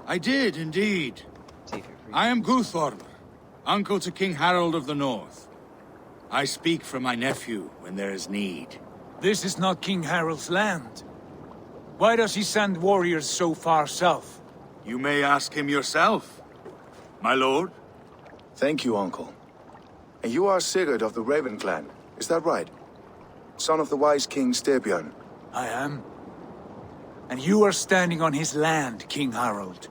I did, indeed. I am Guthorm, uncle to King Harold of the North. I speak for my nephew when there is need. This is not King Harold's land. Why does he send warriors so far south? You may ask him yourself, my lord. Thank you, uncle. And you are Sigurd of the Raven clan, is that right? Son of the wise King Styrbjörn. I am. And you are standing on his land, King Harold.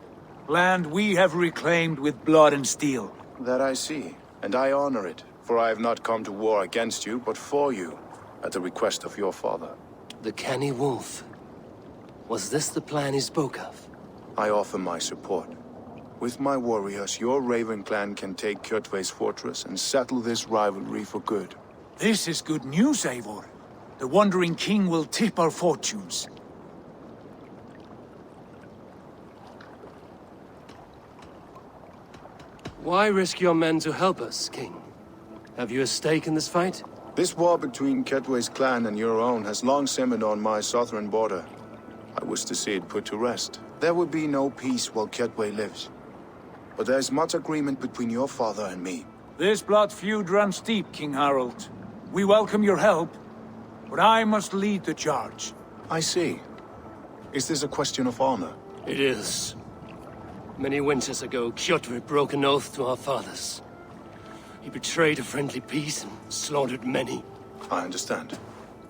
Land we have reclaimed with blood and steel. That I see, and I honor it, for I have not come to war against you, but for you, at the request of your father. The canny wolf. Was this the plan he spoke of? I offer my support. With my warriors, your Raven clan can take Kjotve's fortress and settle this rivalry for good. This is good news, Eivor. The Wandering King will tip our fortunes. Why risk your men to help us, King? Have you a stake in this fight? This war between Kjotve's clan and your own has long simmered on my southern border. I wish to see it put to rest. There will be no peace while Kjotve lives. But there's much agreement between your father and me. This blood feud runs deep, King Harold. We welcome your help, but I must lead the charge. I see. Is this a question of honor? It is. Many winters ago, Kjotve broke an oath to our fathers. He betrayed a friendly peace and slaughtered many. I understand.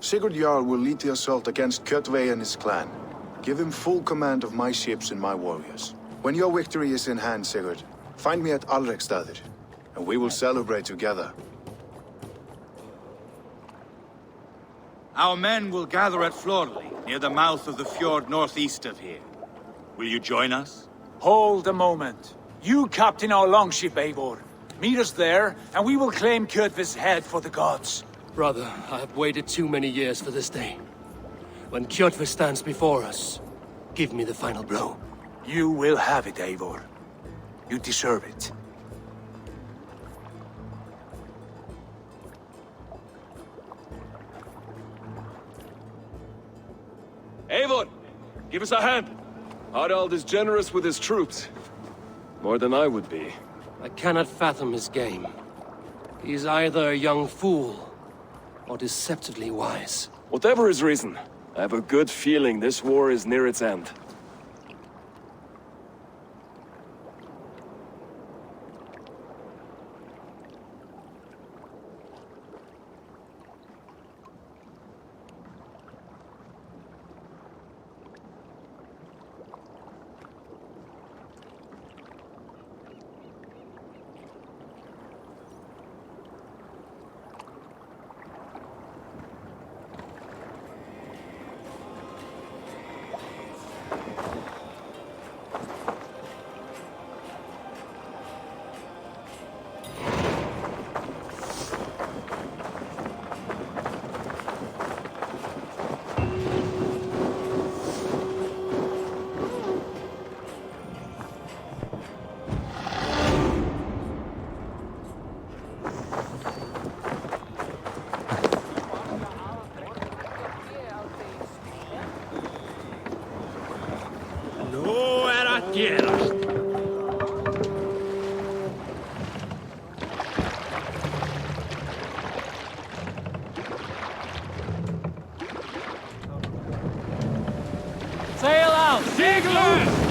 Sigurd Jarl will lead the assault against Kjotve and his clan. Give him full command of my ships and my warriors. When your victory is in hand, Sigurd, find me at Alrekstadir, and we will celebrate together. Our men will gather at Florley, near the mouth of the fjord northeast of here. Will you join us? Hold a moment. You captain our longship, Eivor. Meet us there, and we will claim Kjotve's head for the gods. Brother, I have waited too many years for this day. When Kjotve stands before us, give me the final blow. You will have it, Eivor. You deserve it. Eivor, give us a hand. Harald is generous with his troops. More than I would be. I cannot fathom his game. He's either a young fool, or deceptively wise. Whatever his reason, I have a good feeling this war is near its end. Sail out! Seaglers!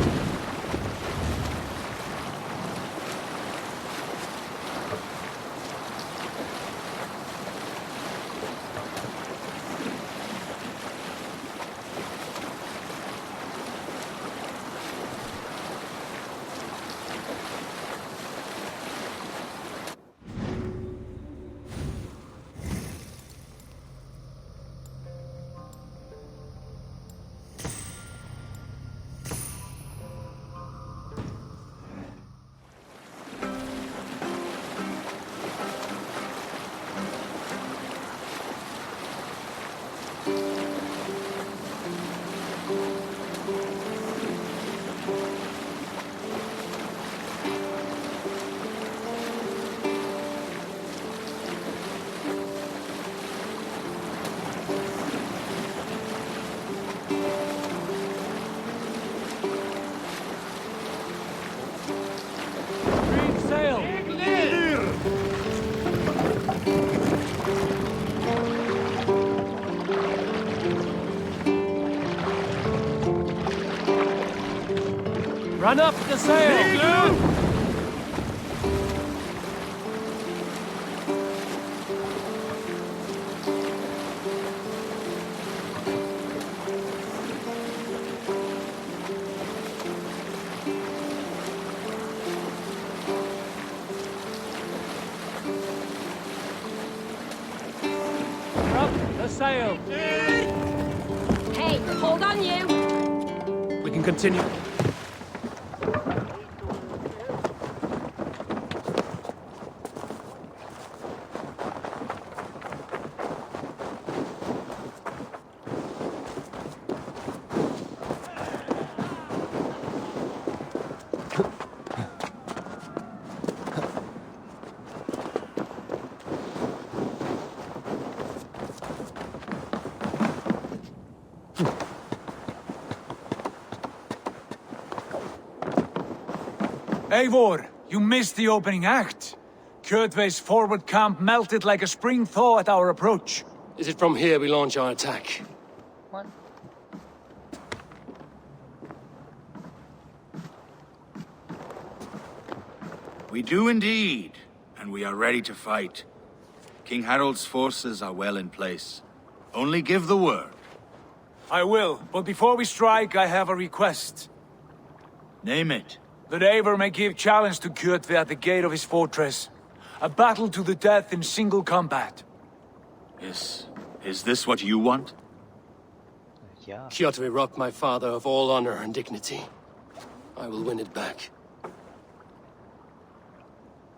Run up the sail! Up the sail! Hey, hold on you! We can continue. Eivor, you missed the opening act. Kjotve's forward camp melted like a spring thaw at our approach. Is it from here we launch our attack? What? We do indeed, and we are ready to fight. King Harold's forces are well in place. Only give the word. I will, but before we strike, I have a request. Name it. That Eivor may give challenge to Kjotve at the gate of his fortress. A battle to the death in single combat. Is this what you want? Yeah. Kjotve robbed my father of all honor and dignity. I will win it back.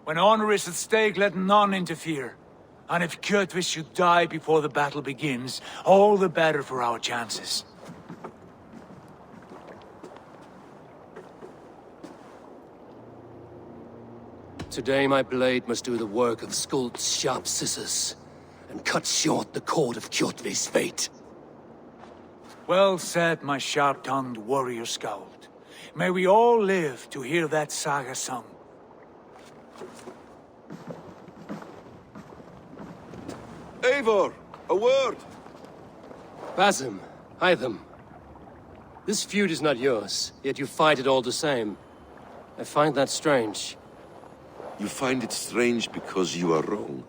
When honor is at stake, let none interfere. And if Kjotve should die before the battle begins, all the better for our chances. Today my blade must do the work of Skuld's sharp scissors, and cut short the cord of Kjotve's fate. Well said, my sharp-tongued warrior Skald. May we all live to hear that saga sung. Eivor, a word! Basim, Hytham. This feud is not yours, yet you fight it all the same. I find that strange. You find it strange because you are wrong.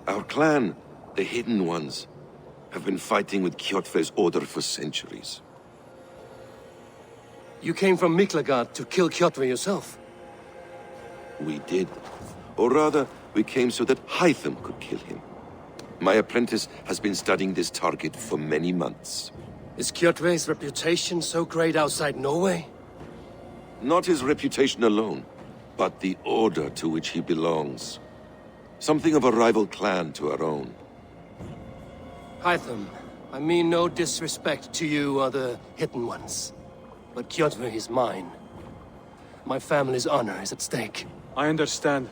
Our clan, the Hidden Ones, have been fighting with Kjotve's order for centuries. You came from Miklagard to kill Kjotve yourself. We did. Or rather, we came so that Hytham could kill him. My apprentice has been studying this target for many months. Is Kjotve's reputation so great outside Norway? Not his reputation alone, but the order to which he belongs. Something of a rival clan to our own. Hytham, I mean no disrespect to you or the Hidden Ones. But Kjotve is mine. My family's honor is at stake. I understand.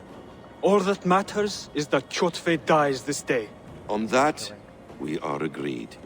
All that matters is that Kjotve dies this day. On that, we are agreed.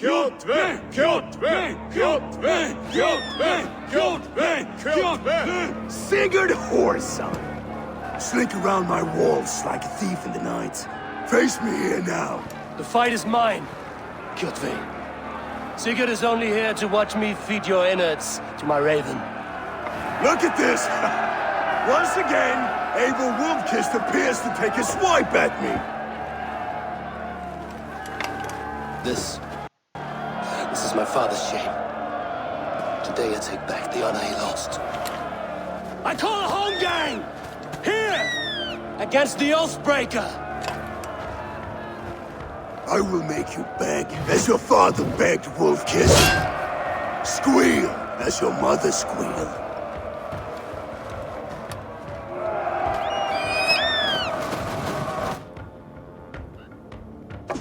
Kjotve! Kjotve! Kjotve! Kjotve! Kjotve! Kjotve! Sigurd Whoreson! Slink around my walls like a thief in the night. Face me here now. The fight is mine, Kjotve. Sigurd is only here to watch me feed your innards to my raven. Look at this! Once again, Abel Wolfkist appears to take a swipe at me. This is my father's shame. Today I take back the honor he lost. I call a home gang! Here! Against the Oathbreaker! I will make you beg as your father begged, Wolfkist. Squeal as your mother squealed.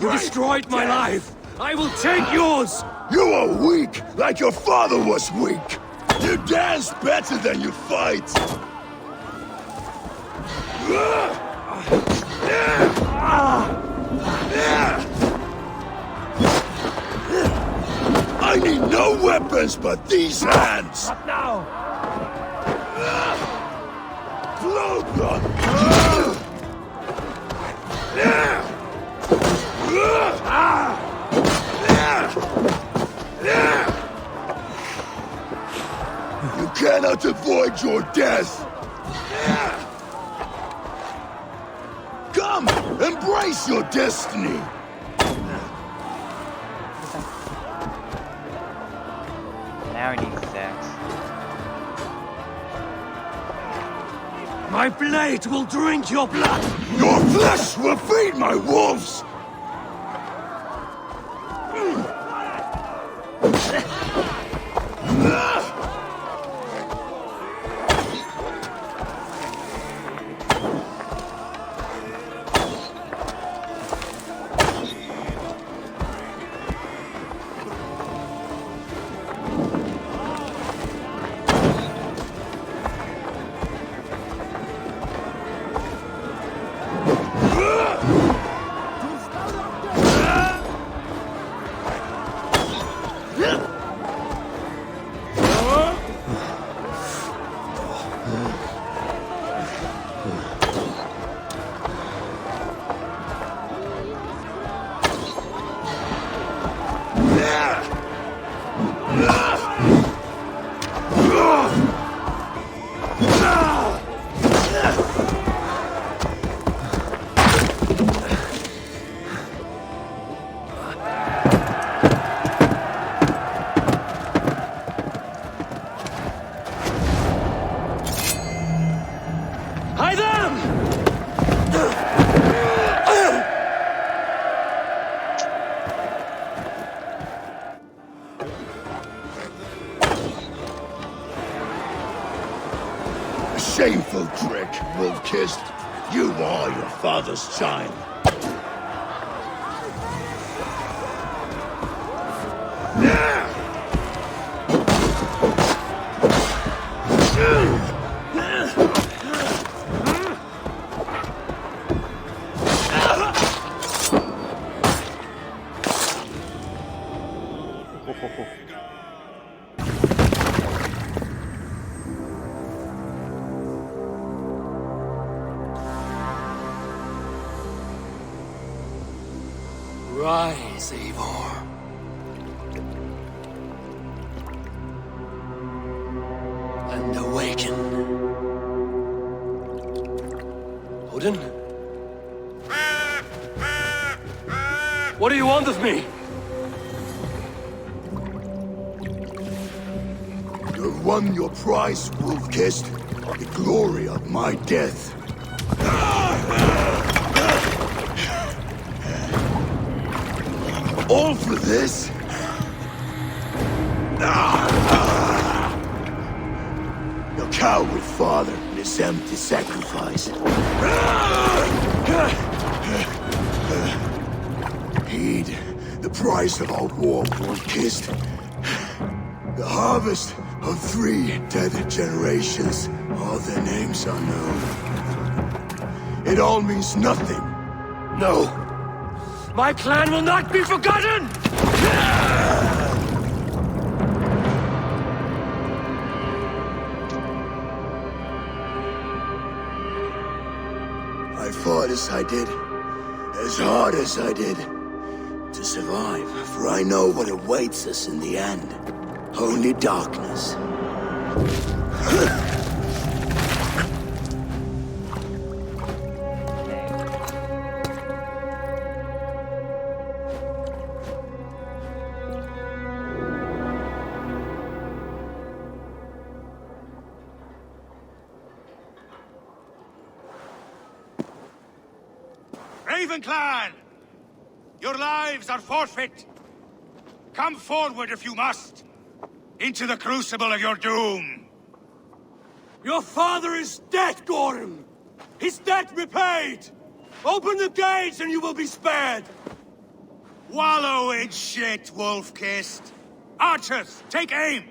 right. destroyed my life! I will take yours! You are weak, like your father was weak. You dance better than you fight. I need no weapons but these hands. Not now! Blow blood. You cannot avoid your death. Come, embrace your destiny. Now he needs his axe. My blade will drink your blood! Your flesh will feed my wolves. Hide them! A shameful trick, wolf-kissed. You are your father's child. Rise, Eivor. And awaken. Odin? What do you want of me? You've won your prize, wolf-kissed. The glory of my death. All for this? Your coward father and his empty sacrifice. Heed the price of our war, wolf-kissed. The harvest of 3 dead generations. All their names are known. It all means nothing. No! My clan will not be forgotten! I fought as I did, as hard as I did, to survive, for I know what awaits us in the end. Only darkness. Raven Clan! Your lives are forfeit! Come forward if you must! Into the crucible of your doom! Your father is dead, Gorm! His debt repaid! Open the gates and you will be spared! Wallow in shit, wolf-kissed! Archers, take aim!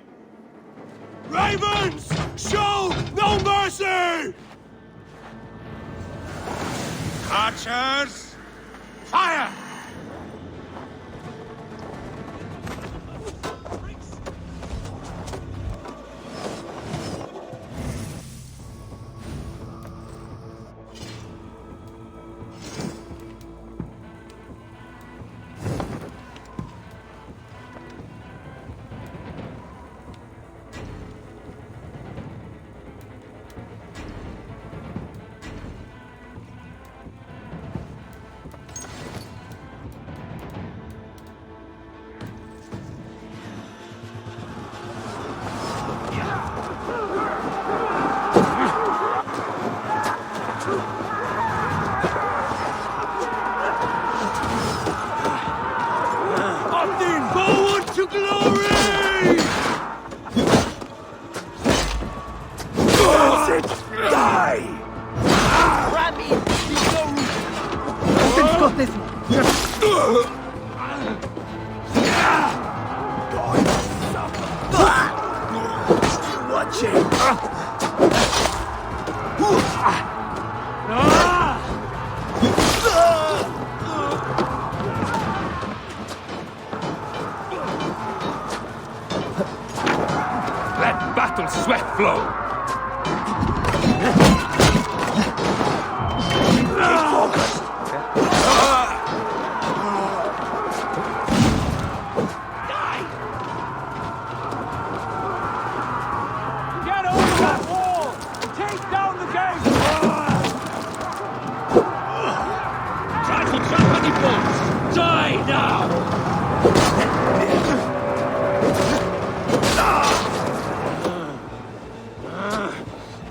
Ravens! Show no mercy! Archers, fire! Forward to glory! That's it! Die! Still watching! Let battle sweat flow! Get over that wall! Take down the gate! Try to jump at the bolts! Die now!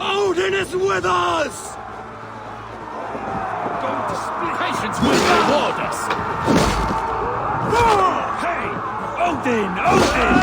Odin is with us! Going to split. Patience will reward us! Hey! Odin! Odin!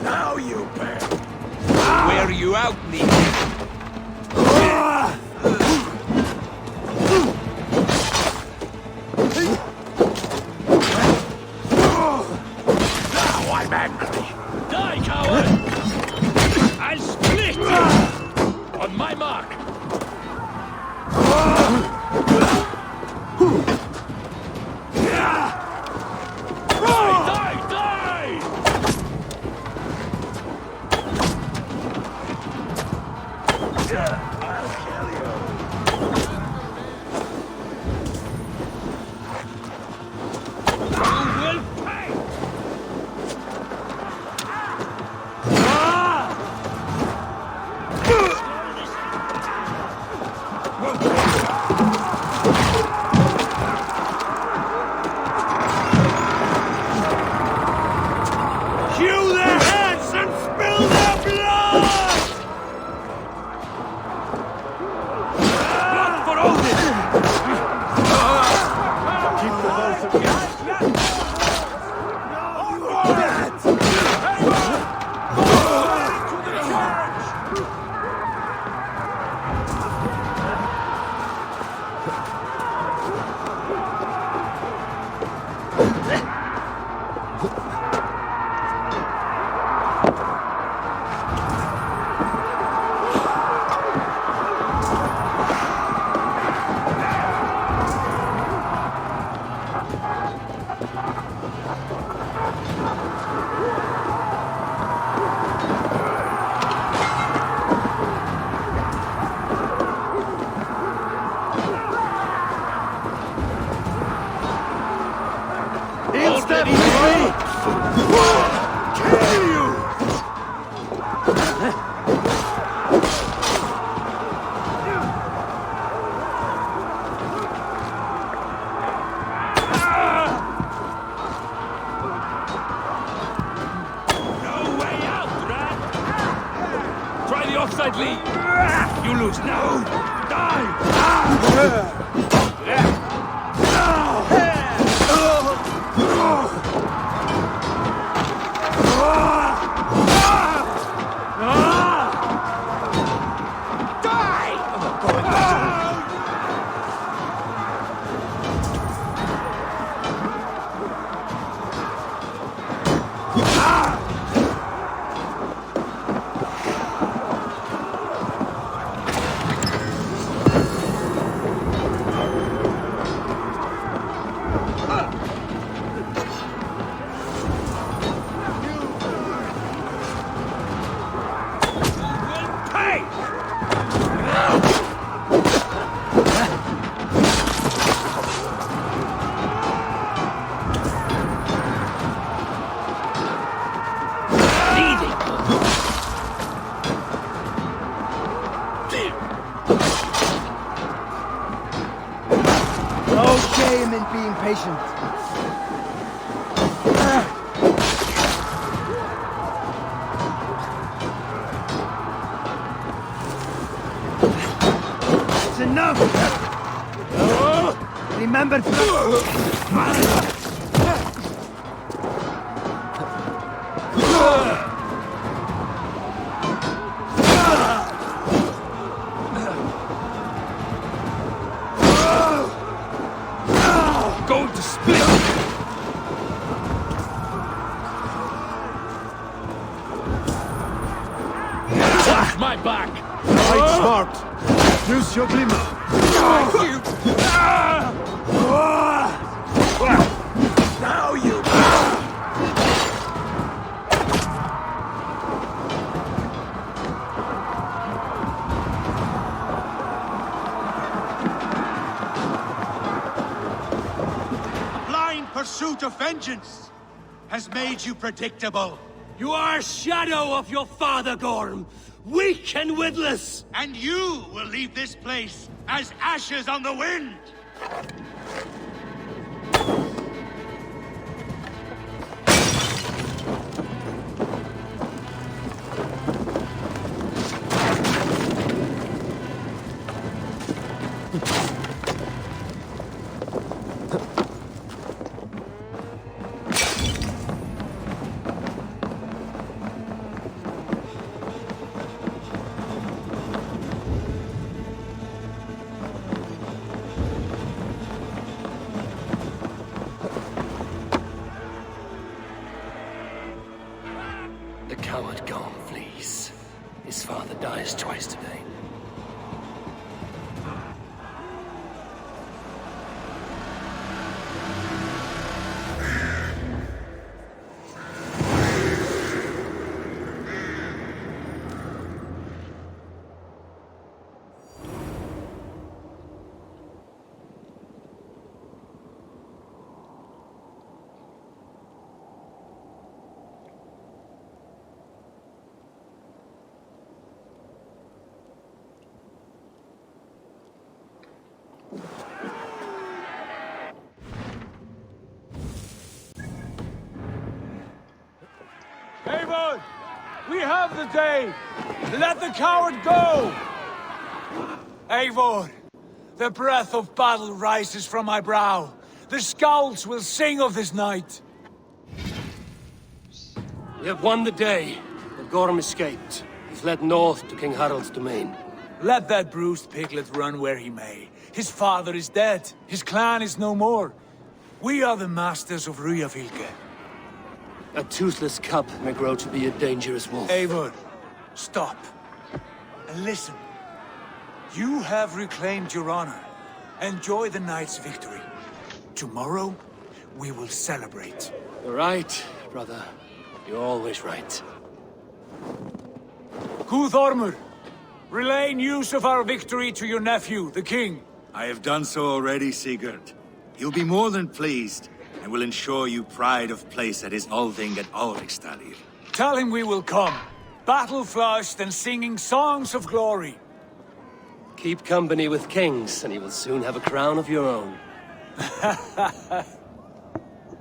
Now you pay. Wear you out, me. Now I'm angry. Die, coward! I'll split you! On my mark! Die, die, I'll kill you. You will pay! Hew their heads and spill their blood! Blood for Odin! Keep the both of you. Already Kill you! no way out, rat! Try the offside lead! You lose now! Die! No shame in being patient. It's enough! Remember... Going to split! Watch my back! Fight smart. Use your glimmer. Now you... Blind pursuit of vengeance has made you predictable. You are a shadow of your father, Gorm. Weak and witless. And you will leave this place as ashes on the wind! The coward gone flees. His father dies twice today. Eivor! We have the day! Let the coward go! Eivor! The breath of battle rises from my brow. The scouts will sing of this night. We have won the day, but Gorm escaped. He's led north to King Harald's domain. Let that bruised piglet run where he may. His father is dead. His clan is no more. We are the masters of Ruyafylke. A toothless cub may grow to be a dangerous wolf. Eivor, stop. And listen. You have reclaimed your honor. Enjoy the night's victory. Tomorrow, we will celebrate. You're right, brother. You're always right. Guthormur, relay news of our victory to your nephew, the king. I have done so already, Sigurd. He'll be more than pleased, and will ensure you pride of place at his Althing at Ulriksdalr. Tell him we will come, battle-flushed and singing songs of glory. Keep company with kings, and you will soon have a crown of your own.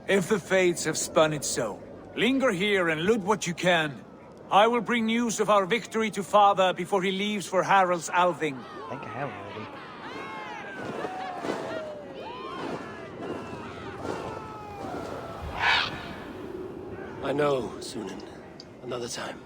If the fates have spun it so, linger here and loot what you can. I will bring news of our victory to father before he leaves for Harald's Althing. I think I have already. I know, Sunan. Another time.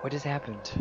What has happened?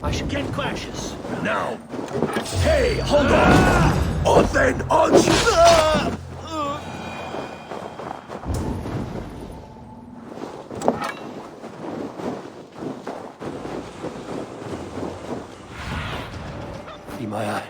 I should get clashes. Now. Hey, hold on! Or then on Be my eye.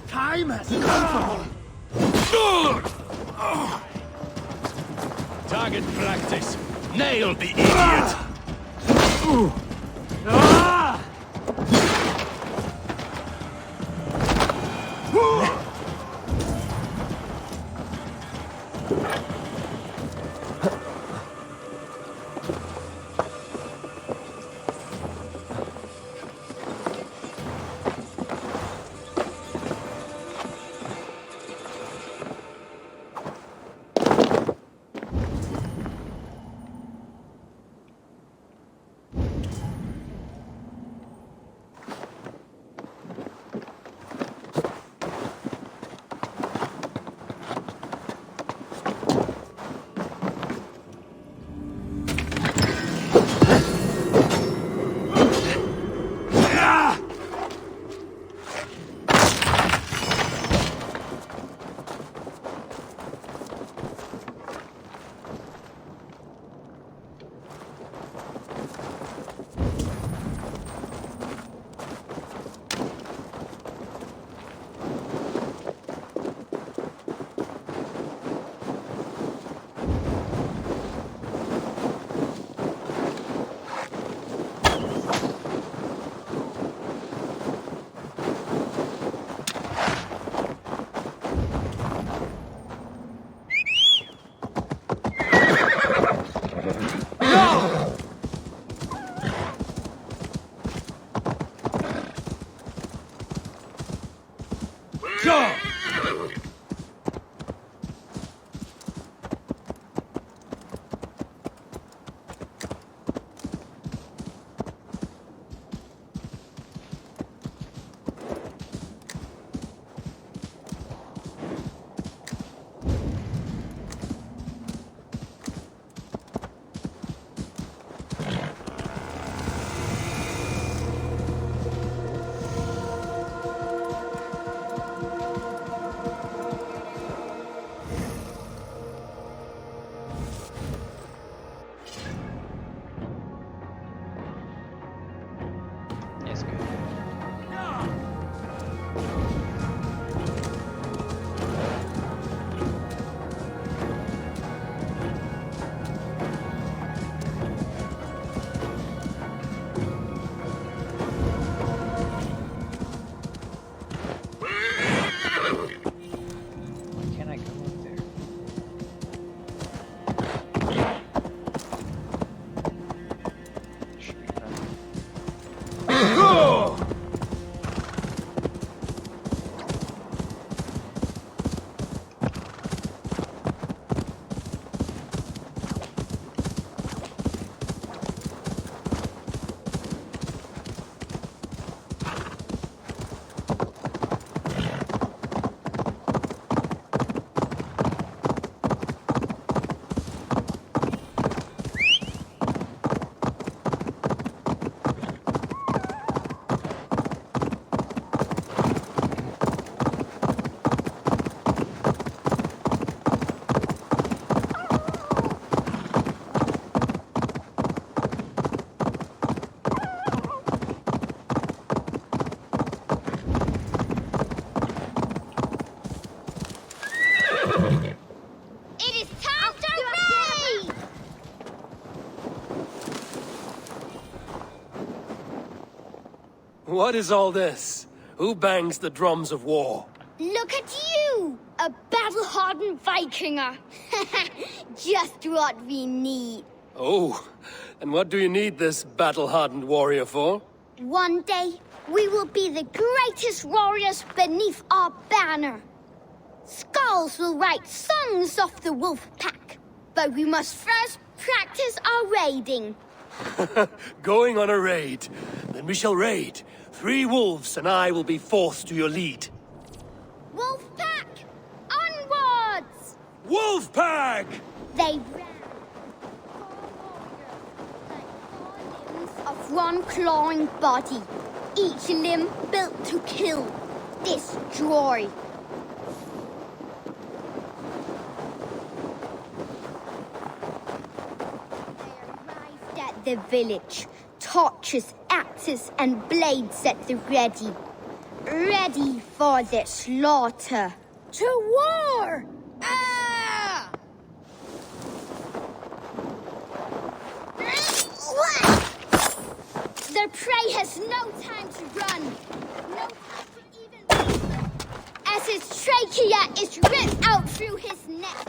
Time has come for Target practice. Nail the idiot. What is all this? Who bangs the drums of war? Look at you! A battle-hardened Vikinger. Just what we need. Oh, and what do you need this battle-hardened warrior for? One day, we will be the greatest warriors beneath our banner. Skulls will write songs of the wolf pack. But we must first practice our raiding. Going on a raid. Then we shall raid. 3 wolves and I will be forced to your lead. Wolf pack! Onwards! Wolf pack! They ran. 4 limbs of one clawing body. Each limb built to kill, destroy. At the village, torches, axes, and blades at the ready. Ready for the slaughter. To war! Ah! The prey has no time to run. No time to even breathe. As his trachea is ripped out through his neck.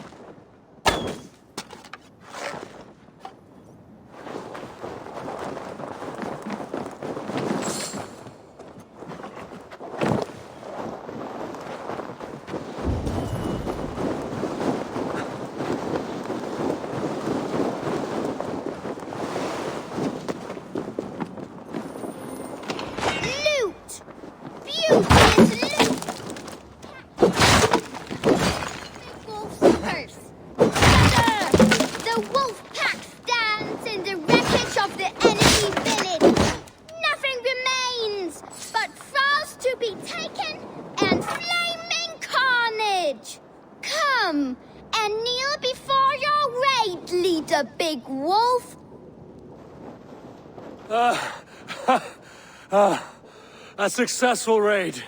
A successful raid.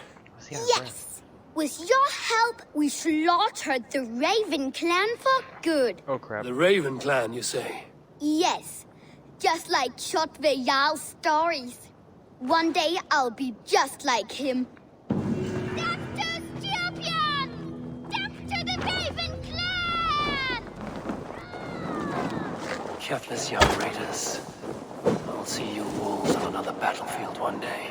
Yes! With your help, we slaughtered the Raven clan for good. Oh crap. The Raven clan, you say? Yes. Just like Kjotve Jarl's stories. One day I'll be just like him. Death to Stupien! Death to the Raven clan! Gutless young raiders. I'll see you wolves on another battlefield one day.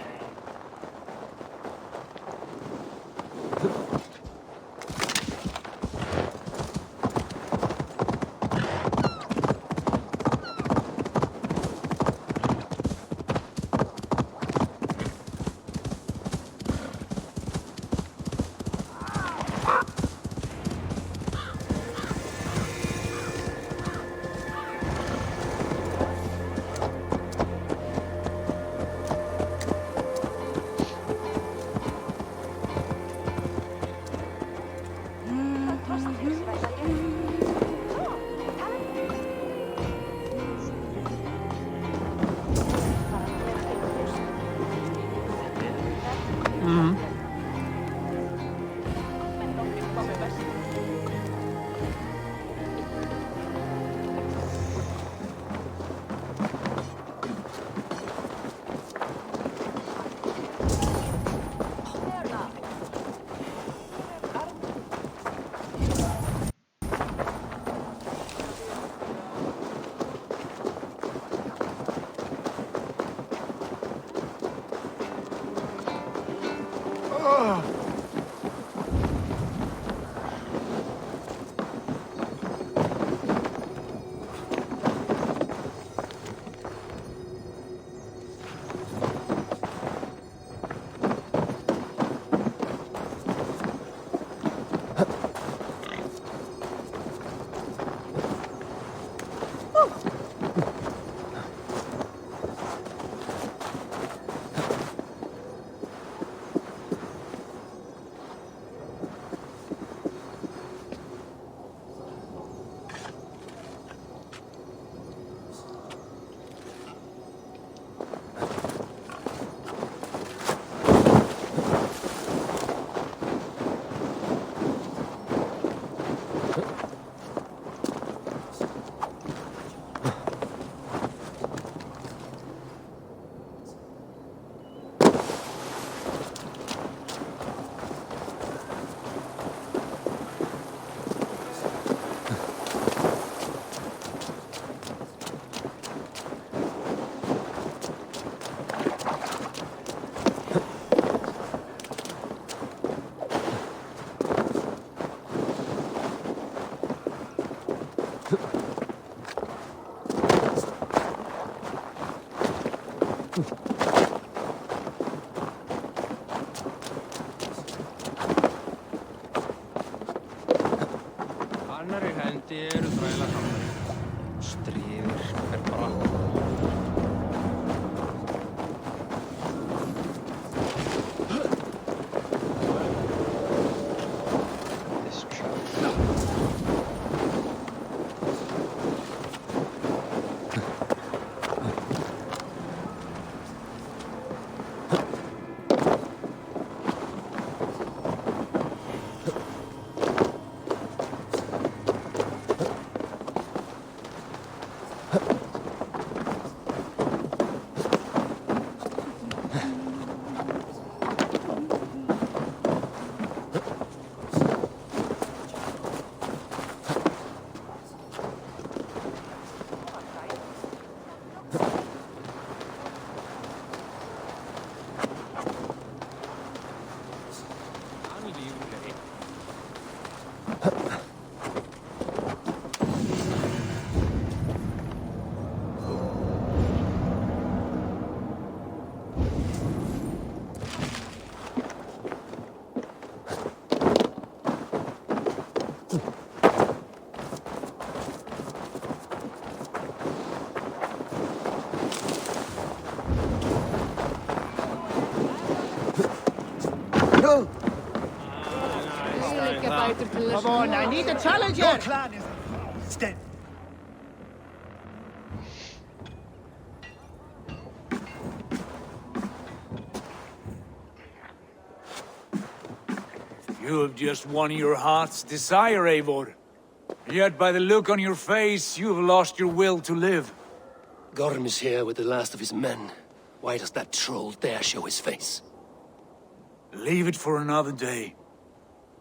Annarri hendi eru þræla kamari. Stríður er bara. Come on, I need a challenger! Your clan is... Stand. You have just won your heart's desire, Eivor. Yet by the look on your face, you have lost your will to live. Gorm is here with the last of his men. Why does that troll dare show his face? Leave it for another day.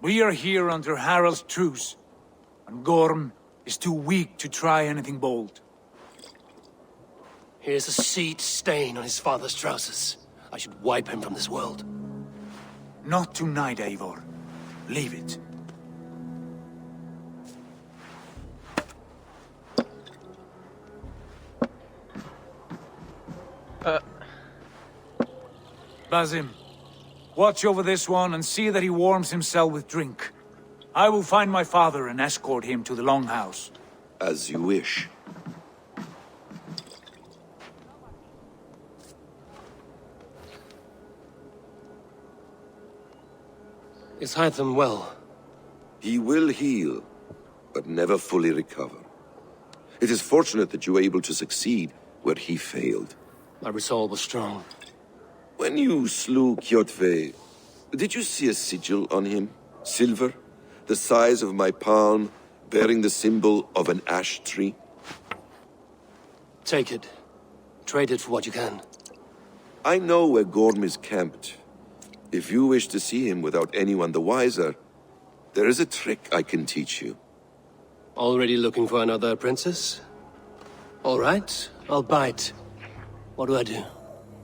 We are here under Harald's truce, and Gorm is too weak to try anything bold. Here's a seed stain on his father's trousers. I should wipe him from this world. Not tonight, Eivor. Leave it. Basim, watch over this one and see that he warms himself with drink. I will find my father and escort him to the Longhouse. As you wish. Is Hytham well? He will heal, but never fully recover. It is fortunate that you were able to succeed where he failed. My resolve was strong. When you slew Kjotve, did you see a sigil on him? Silver? The size of my palm, bearing the symbol of an ash tree? Take it. Trade it for what you can. I know where Gorm is camped. If you wish to see him without anyone the wiser, there is a trick I can teach you. Already looking for another princess? All right, I'll bite. What do I do?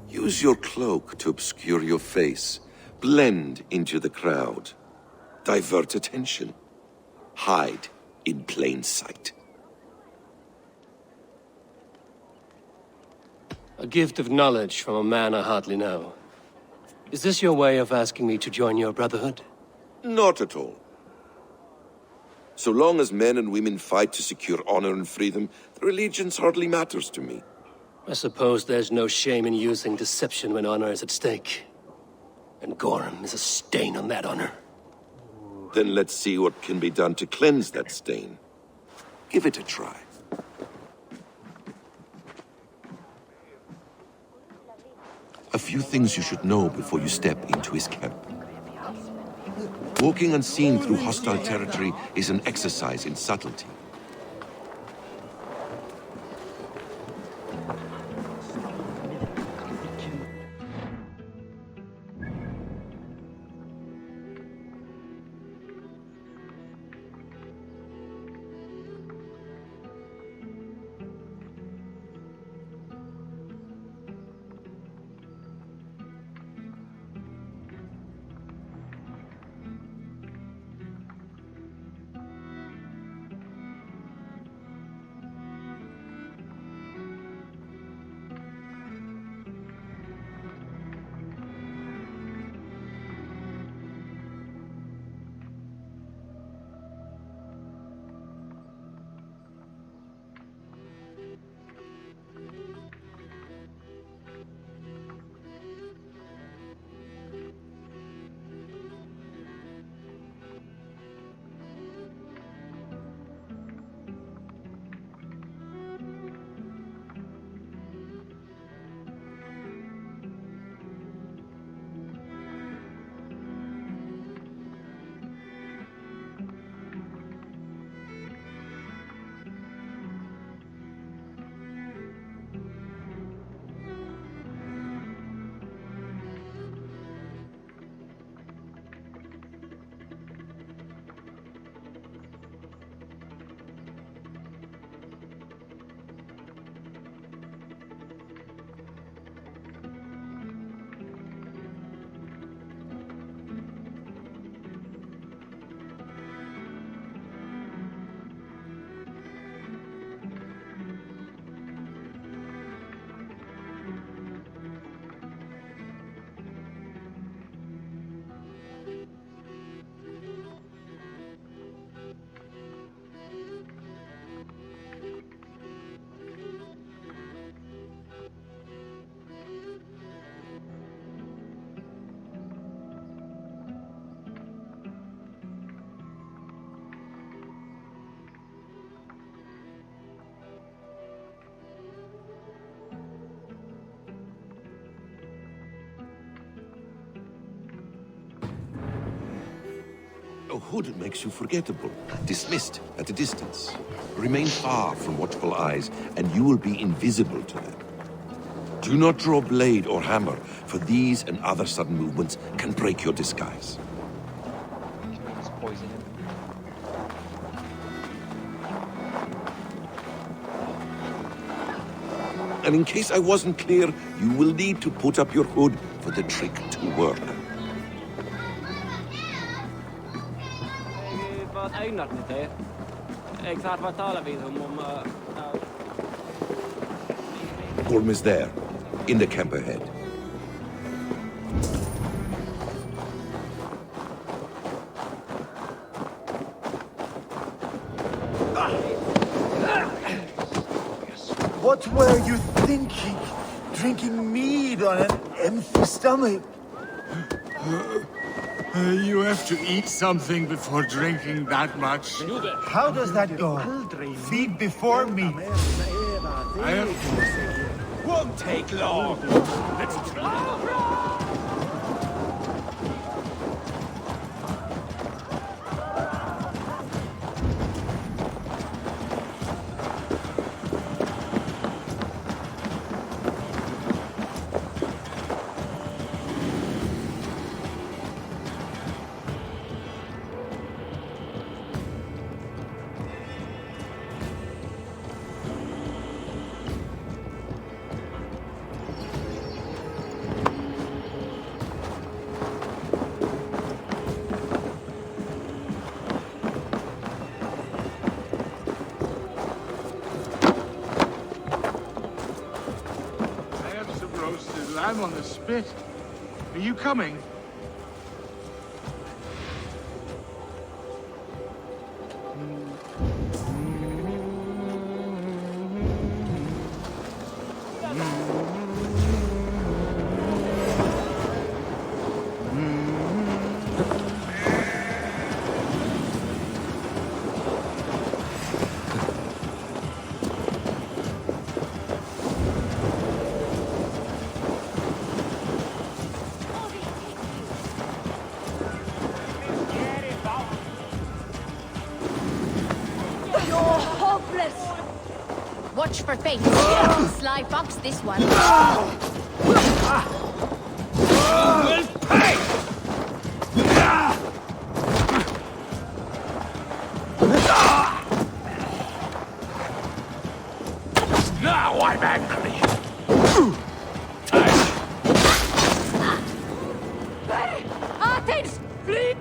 Use your cloak to obscure your face. Blend into the crowd. Divert attention. Hide in plain sight. A gift of knowledge from a man I hardly know. Is this your way of asking me to join your brotherhood? Not at all. So long as men and women fight to secure honor and freedom, their allegiance hardly matters to me. I suppose there's no shame in using deception when honor is at stake. And Gorm is a stain on that honor. Then let's see what can be done to cleanse that stain. Give it a try. A few things you should know before you step into his camp. Walking unseen through hostile territory is an exercise in subtlety. A hood makes you forgettable, dismissed at a distance. Remain far from watchful eyes, and you will be invisible to them. Do not draw blade or hammer, for these and other sudden movements can break your disguise. Just poison him. And in case I wasn't clear, you will need to put up your hood for the trick to work. Gorm is there, in the camp ahead. What were you thinking? Drinking mead on an empty stomach? You have to eat something before drinking that much. How does that go? Feed before me. I have... Won't take long. Let's try. Lamb on the spit. Are you coming? Watch for fate. Sly fox, this one. Will pay! Now I'm angry. Athens, flee!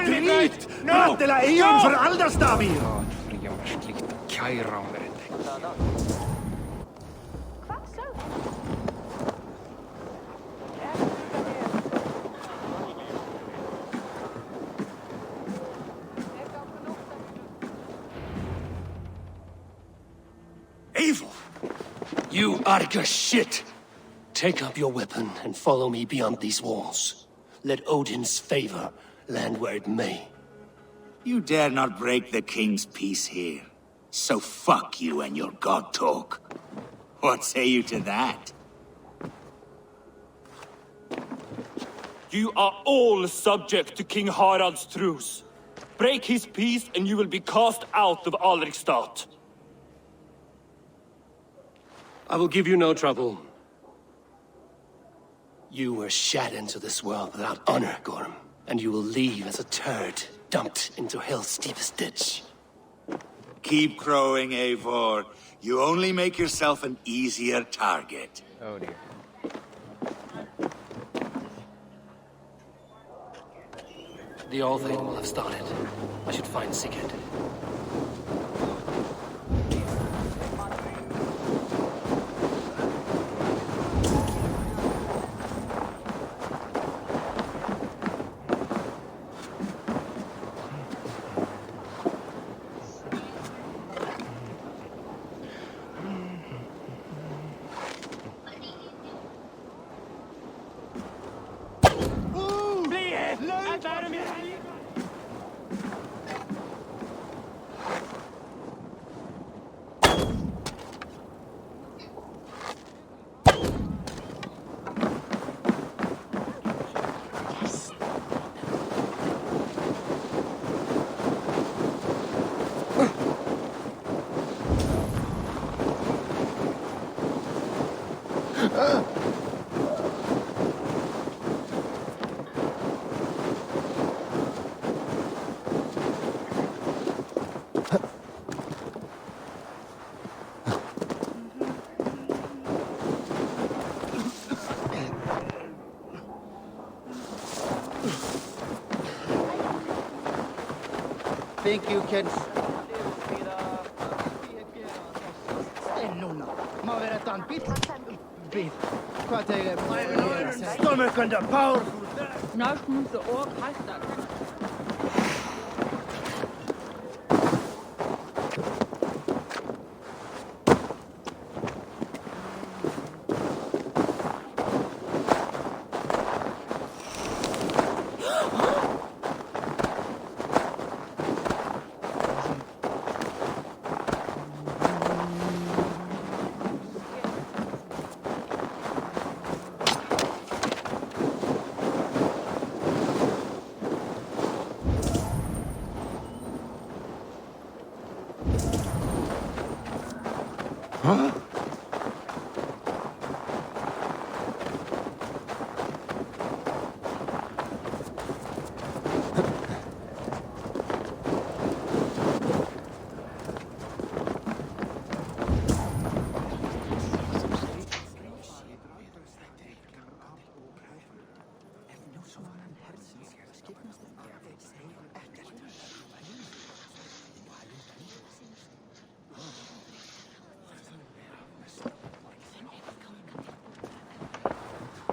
Drit! Nötela Eon för Alderstavir! Ja, frimärkslikt Kaira om det. Evil! You Arga shit! Take up your weapon and follow me beyond these walls. Let Odin's favor land where it may. You dare not break the king's peace here. So fuck you and your god talk. What say you to that? You are all subject to King Harald's truce. Break his peace and you will be cast out of Alrikstad. I will give you no trouble. You were shat into this world without honor, Gorm, and you will leave as a turd dumped into hell's deepest ditch. Keep crowing, Eivor. You only make yourself an easier target. Oh dear. The All Thing will have started. I should find Sigurd. Thank you, kids. Stomach under powerful.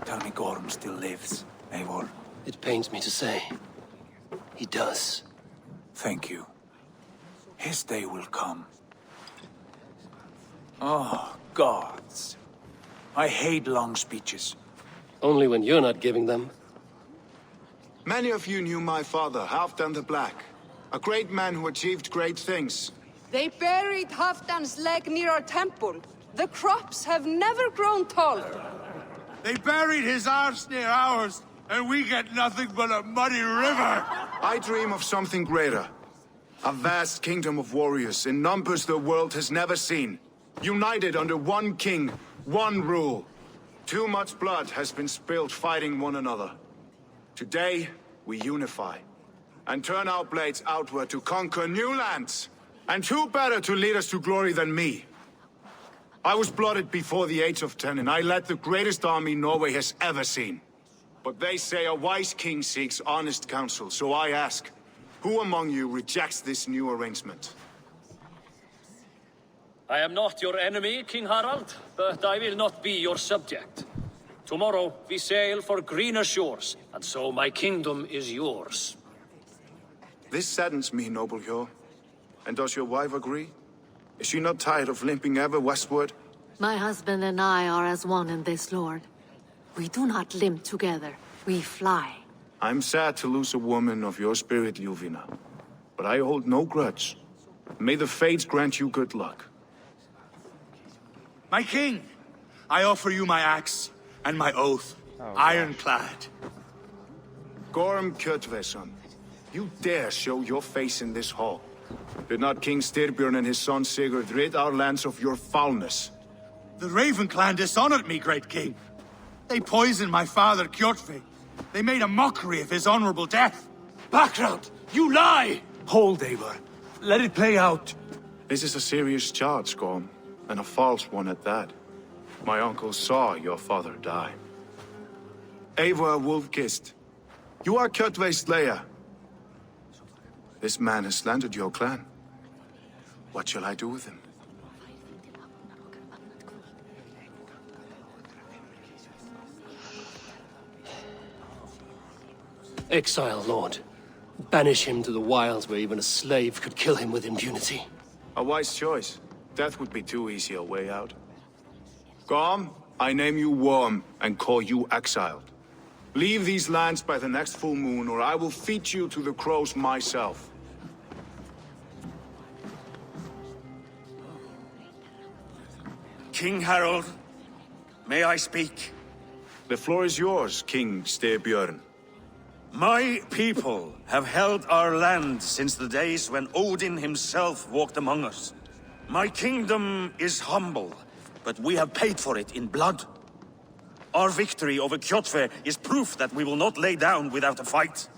Tell me Gorm still lives, Eivor. It pains me to say. He does. Thank you. His day will come. Oh, gods. I hate long speeches. Only when you're not giving them. Many of you knew my father, Halfdan the Black. A great man who achieved great things. They buried Halfdan's leg near our temple. The crops have never grown taller. They buried his arse near ours, and we get nothing but a muddy river. I dream of something greater. A vast kingdom of warriors in numbers the world has never seen. United under one king, one rule. Too much blood has been spilled fighting one another. Today, we unify. And turn our blades outward to conquer new lands. And who better to lead us to glory than me? I was blooded before the age of 10, and I led the greatest army Norway has ever seen. But they say a wise king seeks honest counsel, so I ask, who among you rejects this new arrangement? I am not your enemy, King Harald, but I will not be your subject. Tomorrow we sail for greener shores, and so my kingdom is yours. This saddens me, noble Hjor. And does your wife agree? Is she not tired of limping ever westward? My husband and I are as one in this, Lord. We do not limp together, we fly. I'm sad to lose a woman of your spirit, Ljuvina. But I hold no grudge. May the fates grant you good luck. My king, I offer you my axe and my oath, ironclad. Gorm Kjotveson, you dare show your face in this hall. Did not King Styrbjörn and his son Sigurd rid our lands of your foulness? The Raven clan dishonored me, great king. They poisoned my father, Kjotve. They made a mockery of his honorable death. Background, you lie! Hold, Eivor. Let it play out. This is a serious charge, Gorm, and a false one at that. My uncle saw your father die. Eivor Wolf-Kissed, you are Kjotve's slayer. This man has slandered your clan. What shall I do with him? Exile, Lord. Banish him to the wilds where even a slave could kill him with impunity. A wise choice. Death would be too easy a way out. Gorm, I name you Worm and call you exiled. Leave these lands by the next full moon, or I will feed you to the crows myself. King Harold, may I speak? The floor is yours, King Styrbjörn. My people have held our land since the days when Odin himself walked among us. My kingdom is humble, but we have paid for it in blood. Our victory over Kjotve is proof that we will not lay down without a fight.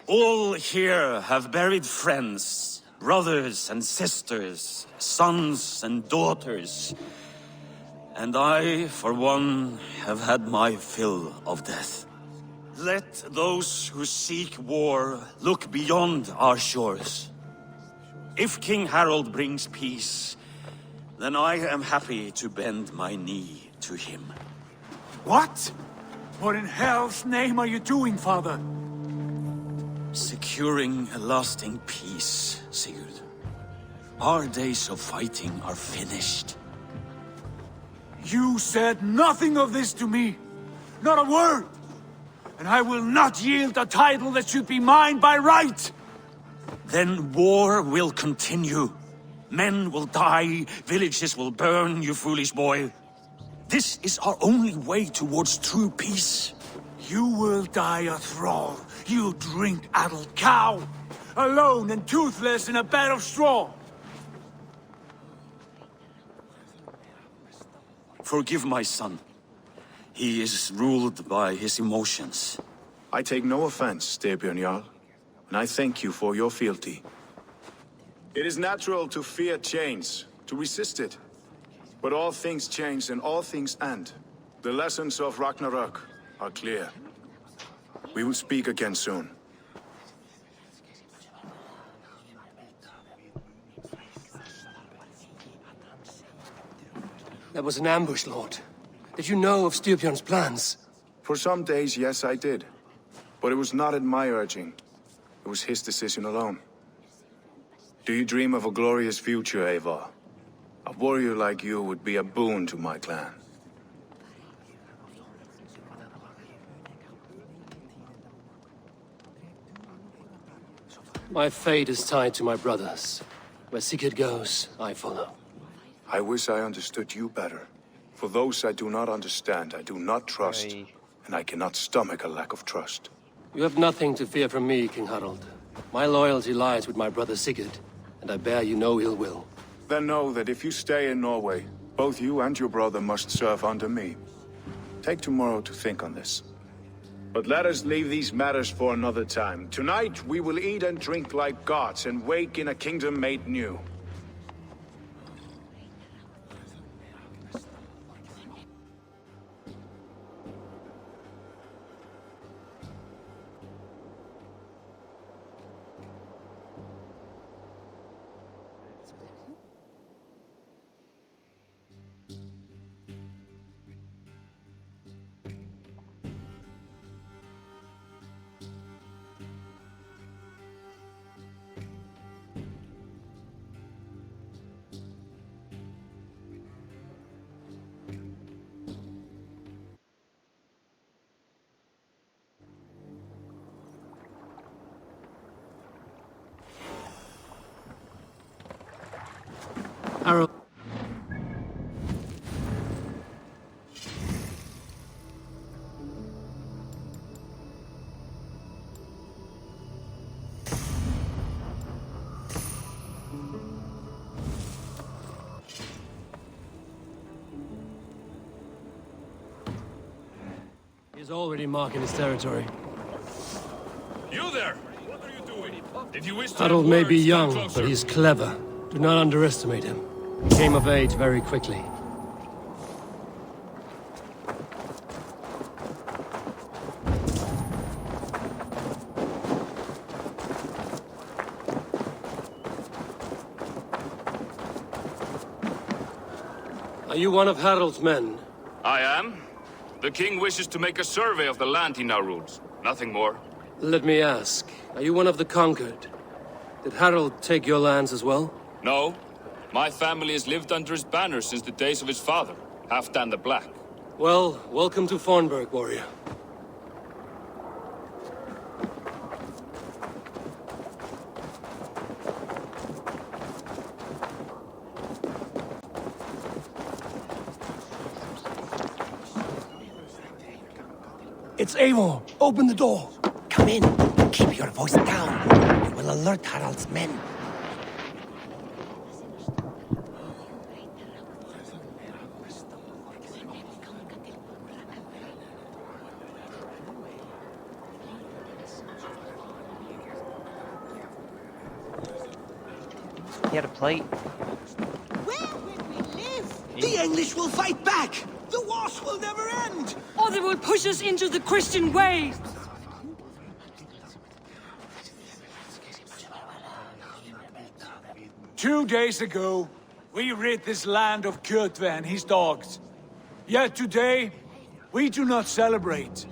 All here have buried friends, brothers and sisters, sons and daughters. And I, for one, have had my fill of death. Let those who seek war look beyond our shores. If King Harold brings peace, then I am happy to bend my knee to him. What? What in hell's name are you doing, father? Securing a lasting peace, Sigurd. Our days of fighting are finished. You said nothing of this to me. Not a word. And I will not yield a title that should be mine by right. Then war will continue. Men will die, villages will burn, you foolish boy. This is our only way towards true peace. You will die a thrall, you drink-addled cow. Alone and toothless in a bed of straw. Forgive my son. He is ruled by his emotions. I take no offense, Styrbjörn Jarl, and I thank you for your fealty. It is natural to fear change, to resist it. But all things change and all things end. The lessons of Ragnarök are clear. We will speak again soon. That was an ambush, Lord. Did you know of Styrbjörn's plans? For some days, yes, I did. But it was not at my urging. It was his decision alone. Do you dream of a glorious future, Eivor? A warrior like you would be a boon to my clan. My fate is tied to my brothers. Where Sigurd goes, I follow. I wish I understood you better. For those I do not understand, I do not trust, and I cannot stomach a lack of trust. You have nothing to fear from me, King Harald. My loyalty lies with my brother Sigurd, and I bear you no ill will. Then know that if you stay in Norway, both you and your brother must serve under me. Take tomorrow to think on this. But let us leave these matters for another time. Tonight we will eat and drink like gods and wake in a kingdom made new. Arrow. He's already marking his territory. You there! What are you doing? Did you wish to Harold may be words, young, come closer. but he's clever. Do not underestimate him. He came of age very quickly. Are you one of Harold's men? I am. The king wishes to make a survey of the land he now rules. Nothing more. Let me ask, are you one of the conquered? Did Harold take your lands as well? No. My family has lived under his banner since the days of his father, Halfdan the Black. Well, welcome to Fornburg, warrior. It's Eivor. Open the door. Come in. Keep your voice down. It will alert Harald's men. He had a plate. Where will we live? The English will fight back! The wars will never end! Or they will push us into the Christian way! 2 days ago, we rid this land of Kjotve and his dogs. Yet today, we do not celebrate.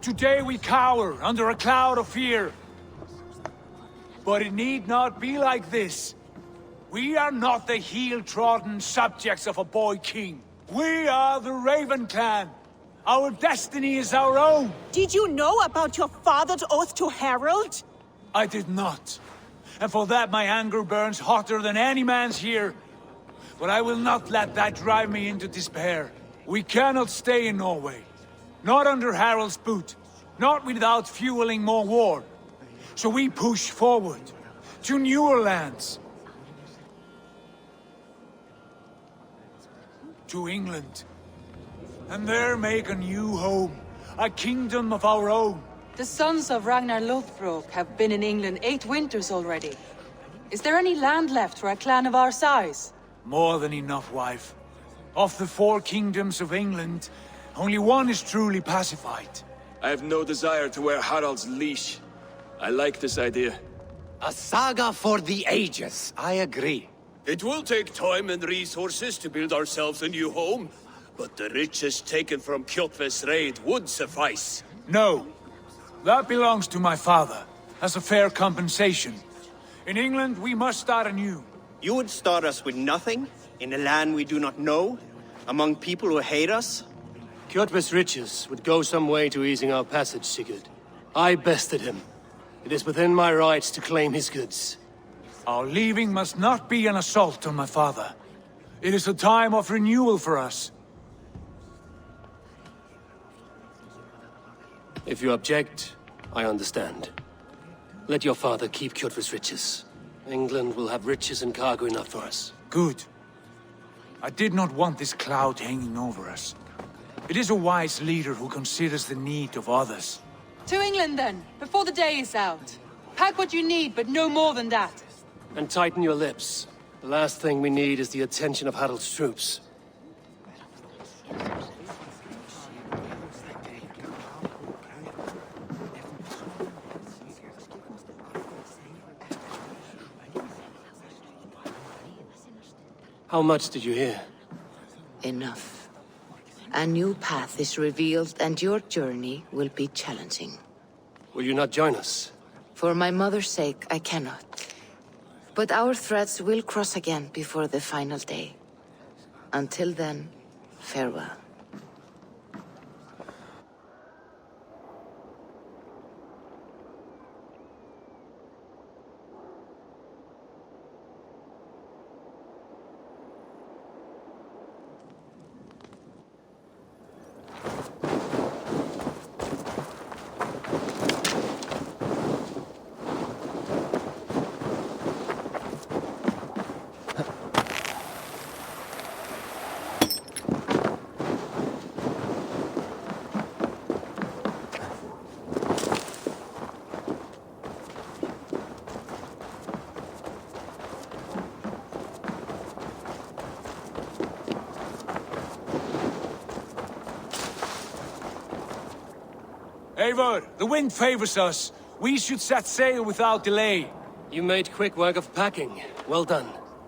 Today we cower under a cloud of fear. But it need not be like this. We are not the heel-trodden subjects of a boy king. We are the Raven clan. Our destiny is our own. Did you know about your father's oath to Harald? I did not. And for that my anger burns hotter than any man's here. But I will not let that drive me into despair. We cannot stay in Norway. Not under Harald's boot. Not without fueling more war. So we push forward. To newer lands. To England. And there make a new home. A kingdom of our own. The sons of Ragnar Lothbrok have been in England 8 winters already. Is there any land left for a clan of our size? More than enough, wife. Of the 4 kingdoms of England, only one is truly pacified. I have no desire to wear Harald's leash. I like this idea. A saga for the ages, I agree. It will take time and resources to build ourselves a new home, but the riches taken from Kjotve's raid would suffice. No. That belongs to my father, as a fair compensation. In England, we must start anew. You would start us with nothing, in a land we do not know, among people who hate us? Kjotve's riches would go some way to easing our passage, Sigurd. I bested him. It is within my rights to claim his goods. Our leaving must not be an assault on my father. It is a time of renewal for us. If you object, I understand. Let your father keep Kjotve's riches. England will have riches and cargo enough for us. Good. I did not want this cloud hanging over us. It is a wise leader who considers the need of others. To England then, before the day is out. Pack what you need, but no more than that. And tighten your lips. The last thing we need is the attention of Harald's troops. How much did you hear? Enough. A new path is revealed, and your journey will be challenging. Will you not join us? For my mother's sake, I cannot. But our threads will cross again before the final day. Until then, farewell. Eivor, the wind favors us. We should set sail without delay. You made quick work of packing. Well done.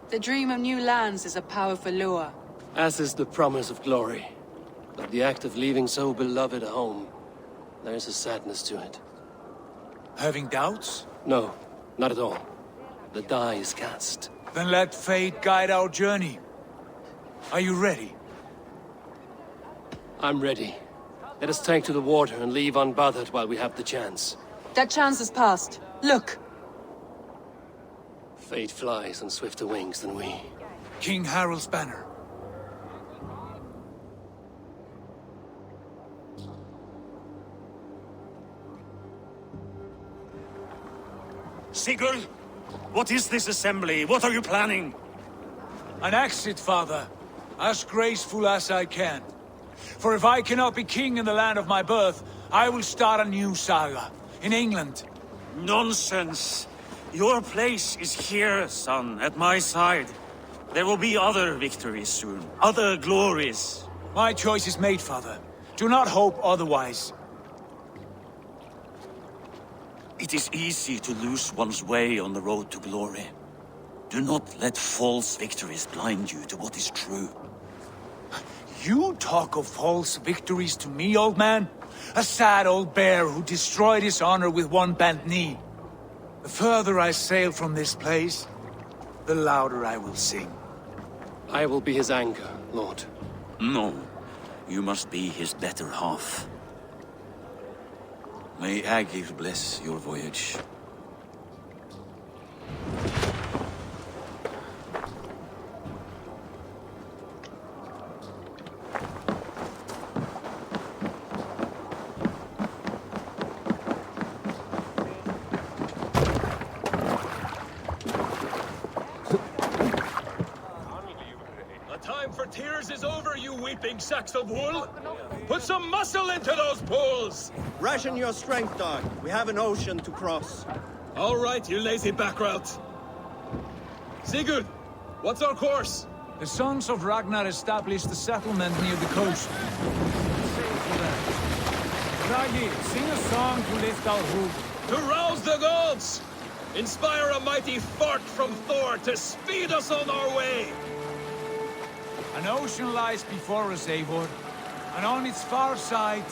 The dream of new lands is a powerful lure. As is the promise of glory. But the act of leaving so beloved a home, there's a sadness to it. Having doubts? No, not at all. The die is cast. Then let fate guide our journey. Are you ready? I'm ready. Let us take to the water and leave unbothered while we have the chance. That chance is past. Look! Fate flies on swifter wings than we. King Harald's banner. Sigurd, what is this assembly? What are you planning? An exit, father. As graceful as I can. For if I cannot be king in the land of my birth, I will start a new saga. In England. Nonsense. Your place is here, son, at my side. There will be other victories soon. Other glories. My choice is made, father. Do not hope otherwise. It is easy to lose one's way on the road to glory. Do not let false victories blind you to what is true. You talk of false victories to me, old man? A sad old bear who destroyed his honor with one bent knee. The further I sail from this place, the louder I will sing. I will be his anger, Lord. No, you must be his better half. May Agir bless your voyage. Tears is over, you weeping sacks of wool! Put some muscle into those pulls! Ration your strength, dog. We have an ocean to cross. All right, you lazy backrout. Sigurd, what's our course? The sons of Ragnar established a settlement near the coast. Sail for that. Ragi, sing a song to lift our hoof. To rouse the gods! Inspire a mighty fart from Thor to speed us on our way! An ocean lies before us, Eivor, and on its far side,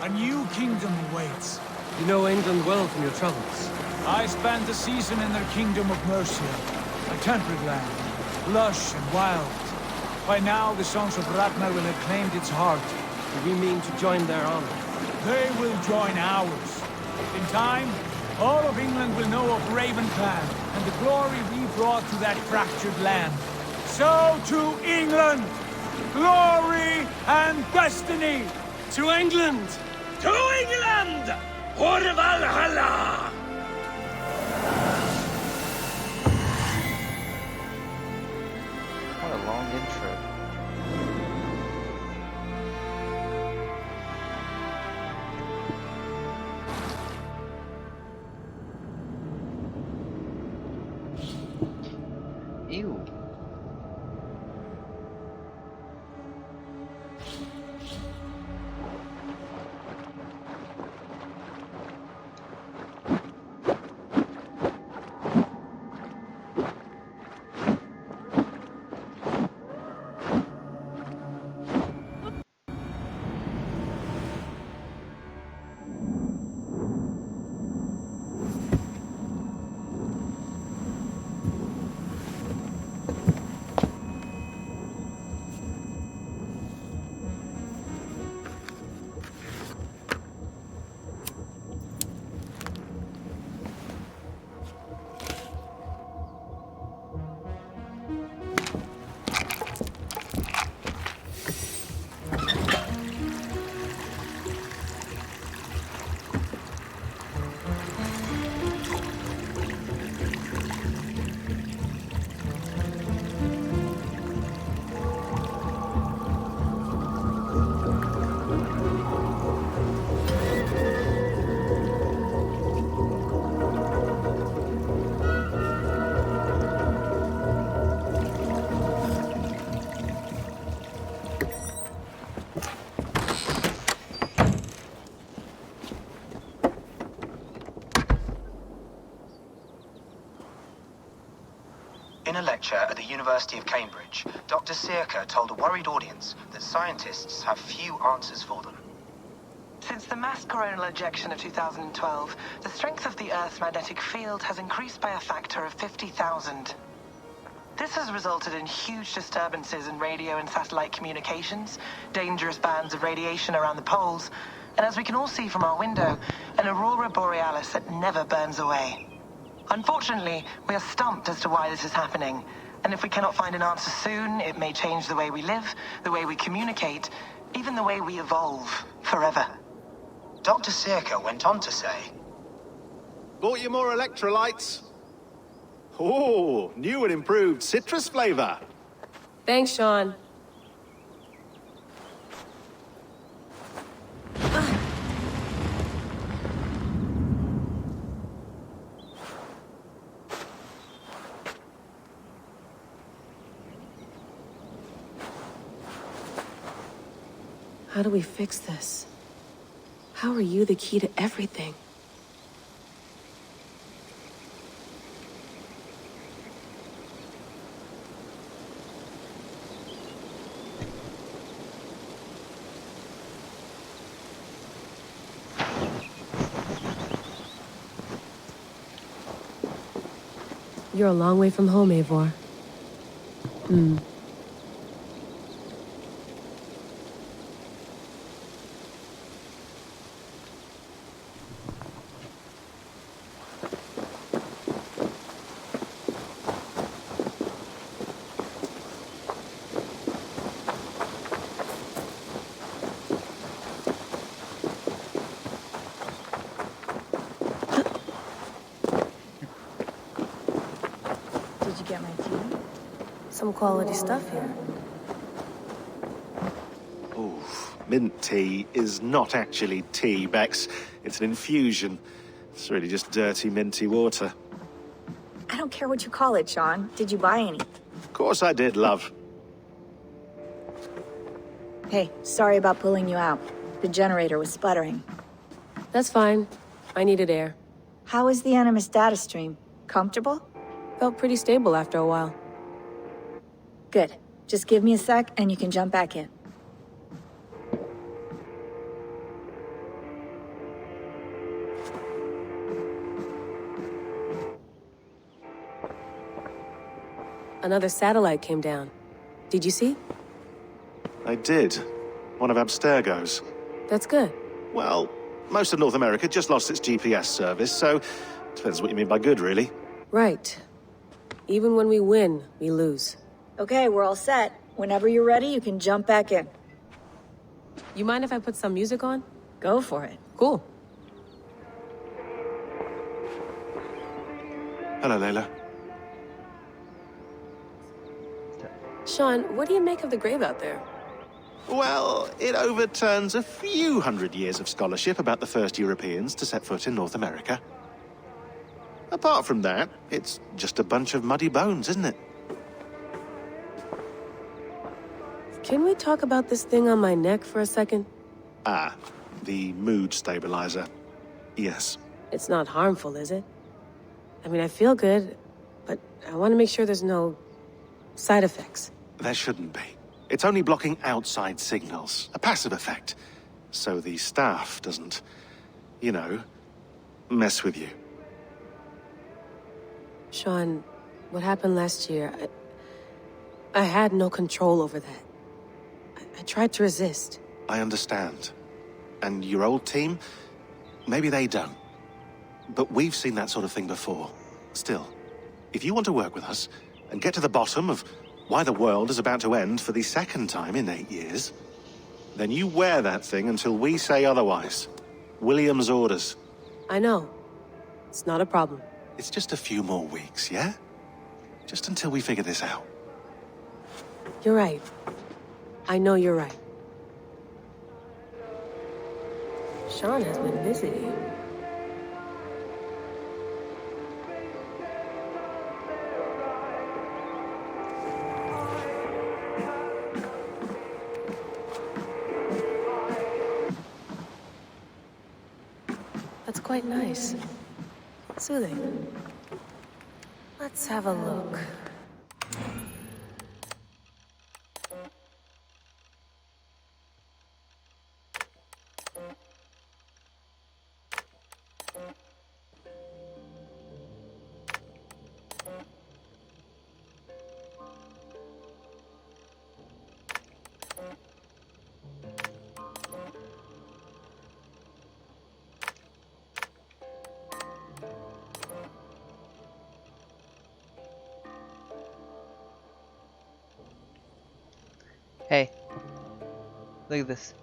a new kingdom awaits. You know England well from your travels. I spent a season in their kingdom of Mercia, a temperate land, lush and wild. By now, the sons of Ragnar will have claimed its heart. Do we mean to join their army? They will join ours. In time, all of England will know of Raven Clan, and the glory we brought to that fractured land. So to England! Glory and destiny! To England! To England! For Valhalla! What a long intro. Ew. In a lecture at the University of Cambridge, Dr. Searca told a worried audience that scientists have few answers for them. Since the mass coronal ejection of 2012, the strength of the Earth's magnetic field has increased by a factor of 50,000. This has resulted in huge disturbances in radio and satellite communications, dangerous bands of radiation around the poles, and as we can all see from our window, an aurora borealis that never burns away. Unfortunately, we are stumped as to why this is happening, and if we cannot find an answer soon, it may change the way we live, the way we communicate, even the way we evolve, forever. Dr. Searca went on to say, Bought you more electrolytes? Oh, new and improved citrus flavor. Thanks, Sean. How do we fix this? How are you the key to everything? You're a long way from home, Eivor. Did you get my tea? Some quality stuff here. Oof. Mint tea is not actually tea, Bex. It's an infusion. It's really just dirty, minty water. I don't care what you call it, Sean. Did you buy any? Of course I did, love. Hey, sorry about pulling you out. The generator was sputtering. That's fine. I needed air. How is the Animus data stream? Comfortable? Felt pretty stable after a while. Good. Just give me a sec and you can jump back in. Another satellite came down. Did you see? I did. One of Abstergo's. That's good. Well, most of North America just lost its GPS service, so depends what you mean by good, really. Right. Even when we win, we lose. Okay, we're all set. Whenever you're ready, you can jump back in. You mind if I put some music on? Go for it. Cool. Hello, Layla. Sean, what do you make of the grave out there? Well, it overturns a few hundred years of scholarship about the first Europeans to set foot in North America. Apart from that, it's just a bunch of muddy bones, isn't it? Can we talk about this thing on my neck for a second? Ah, the mood stabilizer. Yes. It's not harmful, is it? I mean, I feel good, but I want to make sure there's no side effects. There shouldn't be. It's only blocking outside signals, a passive effect. So the staff doesn't, you know, mess with you. Sean, what happened last year, I had no control over that. I tried to resist. I understand. And your old team, maybe they don't. But we've seen that sort of thing before. Still, if you want to work with us and get to the bottom of why the world is about to end for the second time in 8 years, then you wear that thing until we say otherwise. William's orders. I know. It's not a problem. It's just a few more weeks, yeah? Just until we figure this out. You're right. I know you're right. Sean has been busy. That's quite nice. Soothing. Let's have a look. Hey, look at this.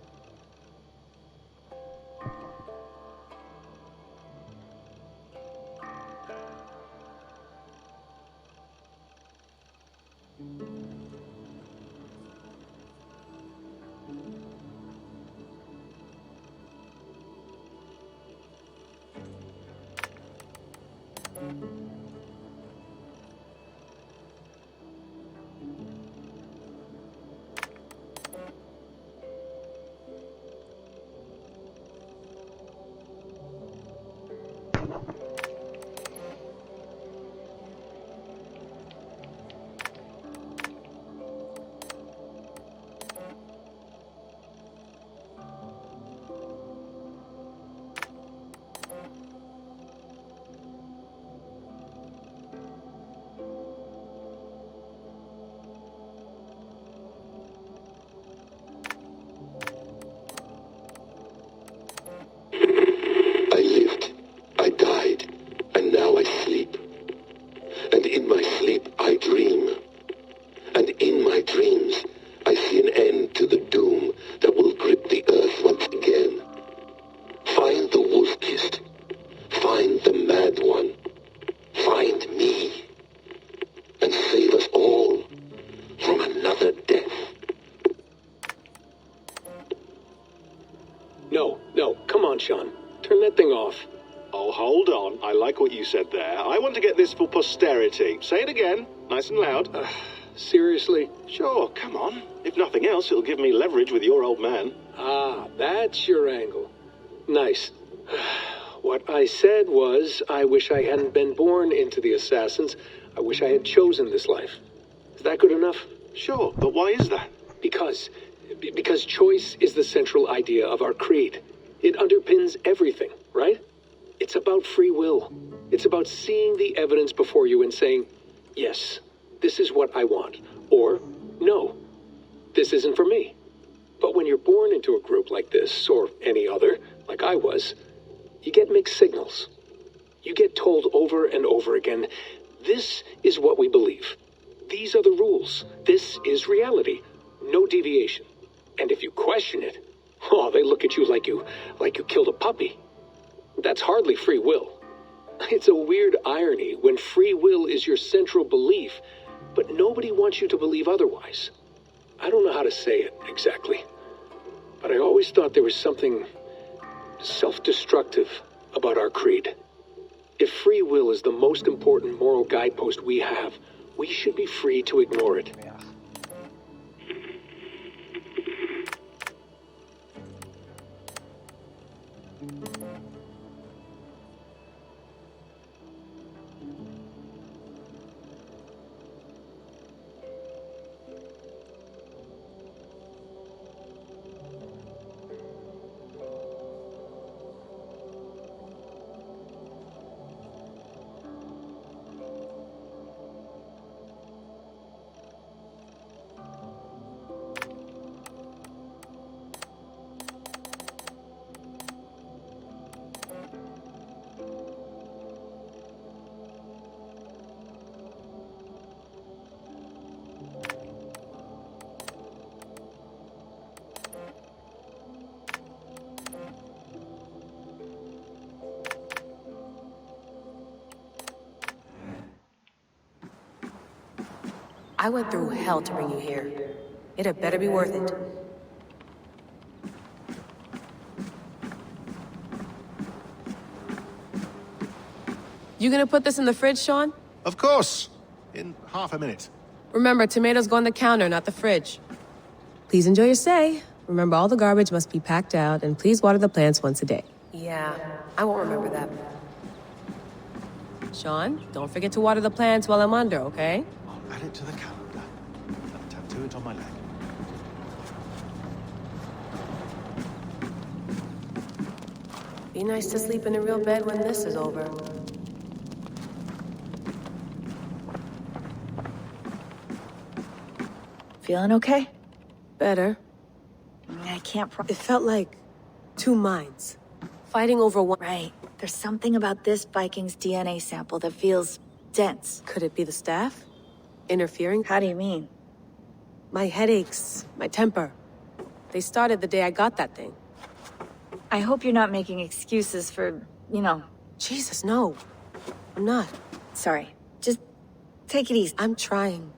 No, come on, Sean. Turn that thing off. Oh, hold on. I like what you said there. I want to get this for posterity. Say it again, nice and loud. Seriously? Sure, come on. If nothing else, it'll give me leverage with your old man. Ah, that's your angle. Nice. What I said was, I wish I hadn't been born into the Assassins. I wish I had chosen this life. Is that good enough? Sure, but why is that? Because choice is the central idea of our creed. It underpins everything, right? It's about free will. It's about seeing the evidence before you and saying, yes, this is what I want. Or, no, this isn't for me. But when you're born into a group like this, or any other, like I was, you get mixed signals. You get told over and over again, this is what we believe. These are the rules. This is reality. No deviation. And if you question it, oh, they look at you like you killed a puppy. That's hardly free will. It's a weird irony when free will is your central belief, but nobody wants you to believe otherwise. I don't know how to say it exactly, but I always thought there was something self-destructive about our creed. If free will is the most important moral guidepost we have, we should be free to ignore it. I went through hell to bring you here. It had better be worth it. You gonna put this in the fridge, Sean? Of course. In half a minute. Remember, tomatoes go on the counter, not the fridge. Please enjoy your stay. Remember, all the garbage must be packed out, and please water the plants once a day. Yeah, I won't remember that. Sean, don't forget to water the plants while I'm under, okay? I'll add it to the calendar and tattoo it on my leg. Be nice to sleep in a real bed when this is over. Feeling okay? Better. I can't It felt like two minds, fighting over one. Right. There's something about this Viking's DNA sample that feels dense. Could it be the staff? Interfering? How do you mean? My headaches, my temper. They started the day I got that thing. I hope you're not making excuses for, you know... Jesus, no. I'm not. Sorry. Just take it easy. I'm trying.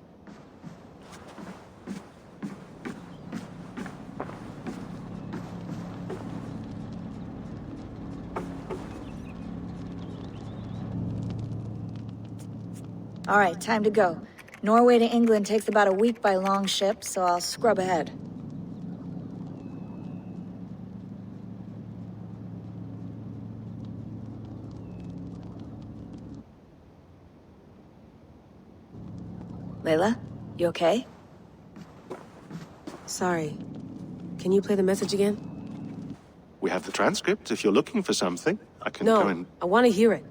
All right, time to go. Norway to England takes about a week by long ship, so I'll scrub ahead. Layla, you okay? Sorry. Can you play the message again? We have the transcript. If you're looking for something, I can go and... No, I want to hear it.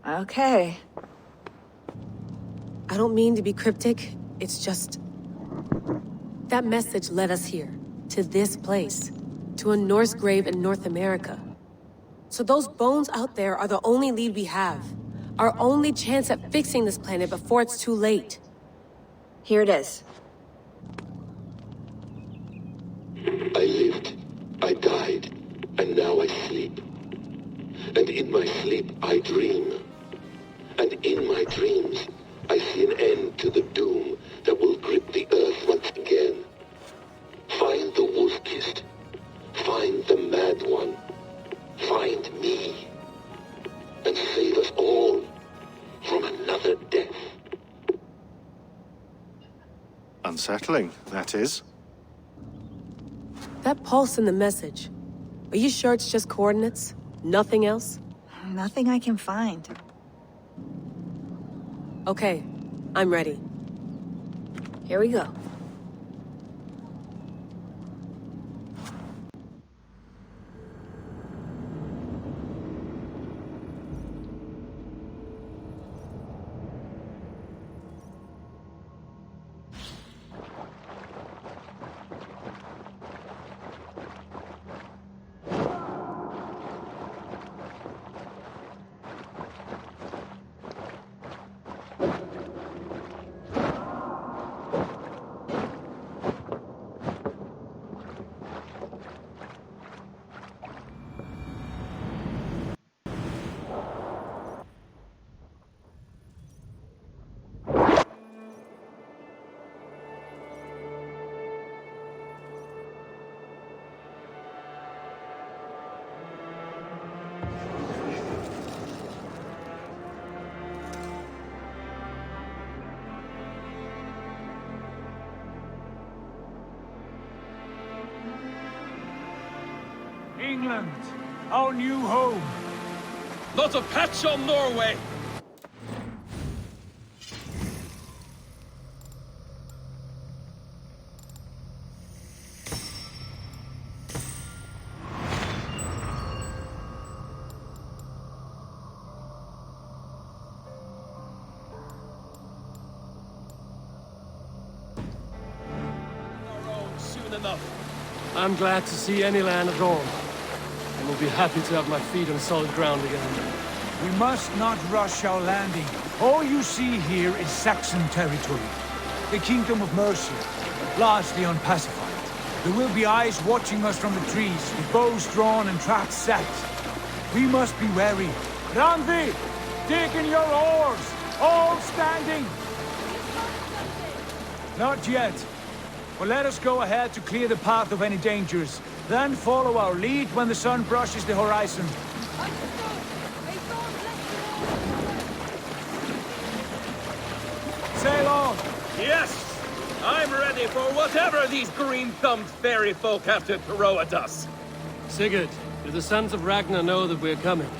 Okay. I don't mean to be cryptic. It's just... that message led us here. To this place. To a Norse grave in North America. So those bones out there are the only lead we have. Our only chance at fixing this planet before it's too late. Here it is. I lived, I died, and now I sleep. And in my sleep I dream. And in my dreams I see an end to the doom that will grip the earth once again. Finally, inkling, that is. That pulse in the message. Are you sure it's just coordinates? Nothing else? Nothing I can find. Okay, I'm ready. Here we go. England, our new home. Not a patch on Norway! Soon enough. I'm glad to see any land at all. And will be happy to have my feet on solid ground again. We must not rush our landing. All you see here is Saxon territory. The Kingdom of Mercia, largely unpacified. There will be eyes watching us from the trees, with bows drawn and traps set. We must be wary. Randvi! Dig in your oars! All standing! Not yet. But let us go ahead to clear the path of any dangers. Then follow our lead when the sun brushes the horizon. Sail on! Yes! I'm ready for whatever these green-thumbed fairy folk have to throw at us. Sigurd, do the sons of Ragnar know that we're coming?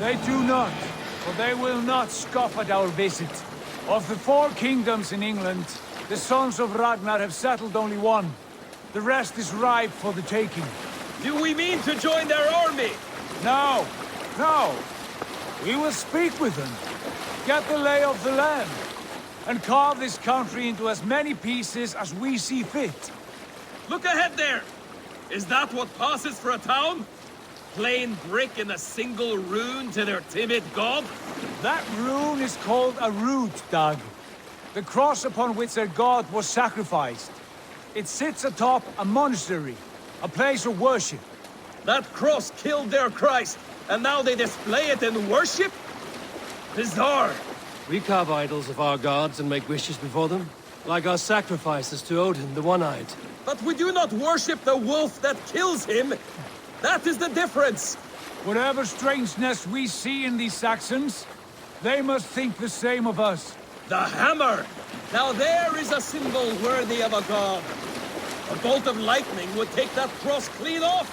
They do not, for they will not scoff at our visit. Of the 4 kingdoms in England, the sons of Ragnar have settled only one. The rest is ripe for the taking. Do we mean to join their army? No, no. We will speak with them, get the lay of the land, and carve this country into as many pieces as we see fit. Look ahead there! Is that what passes for a town? Plain brick and a single rune to their timid god? That rune is called a root, Dag. The cross upon which their god was sacrificed. It sits atop a monastery, a place of worship. That cross killed their Christ, and now they display it in worship? Bizarre! We carve idols of our gods and make wishes before them, like our sacrifices to Odin, the One-Eyed. But we do not worship the wolf that kills him! That is the difference! Whatever strangeness we see in these Saxons, they must think the same of us. The hammer! Now there is a symbol worthy of a god. A bolt of lightning would take that cross clean off!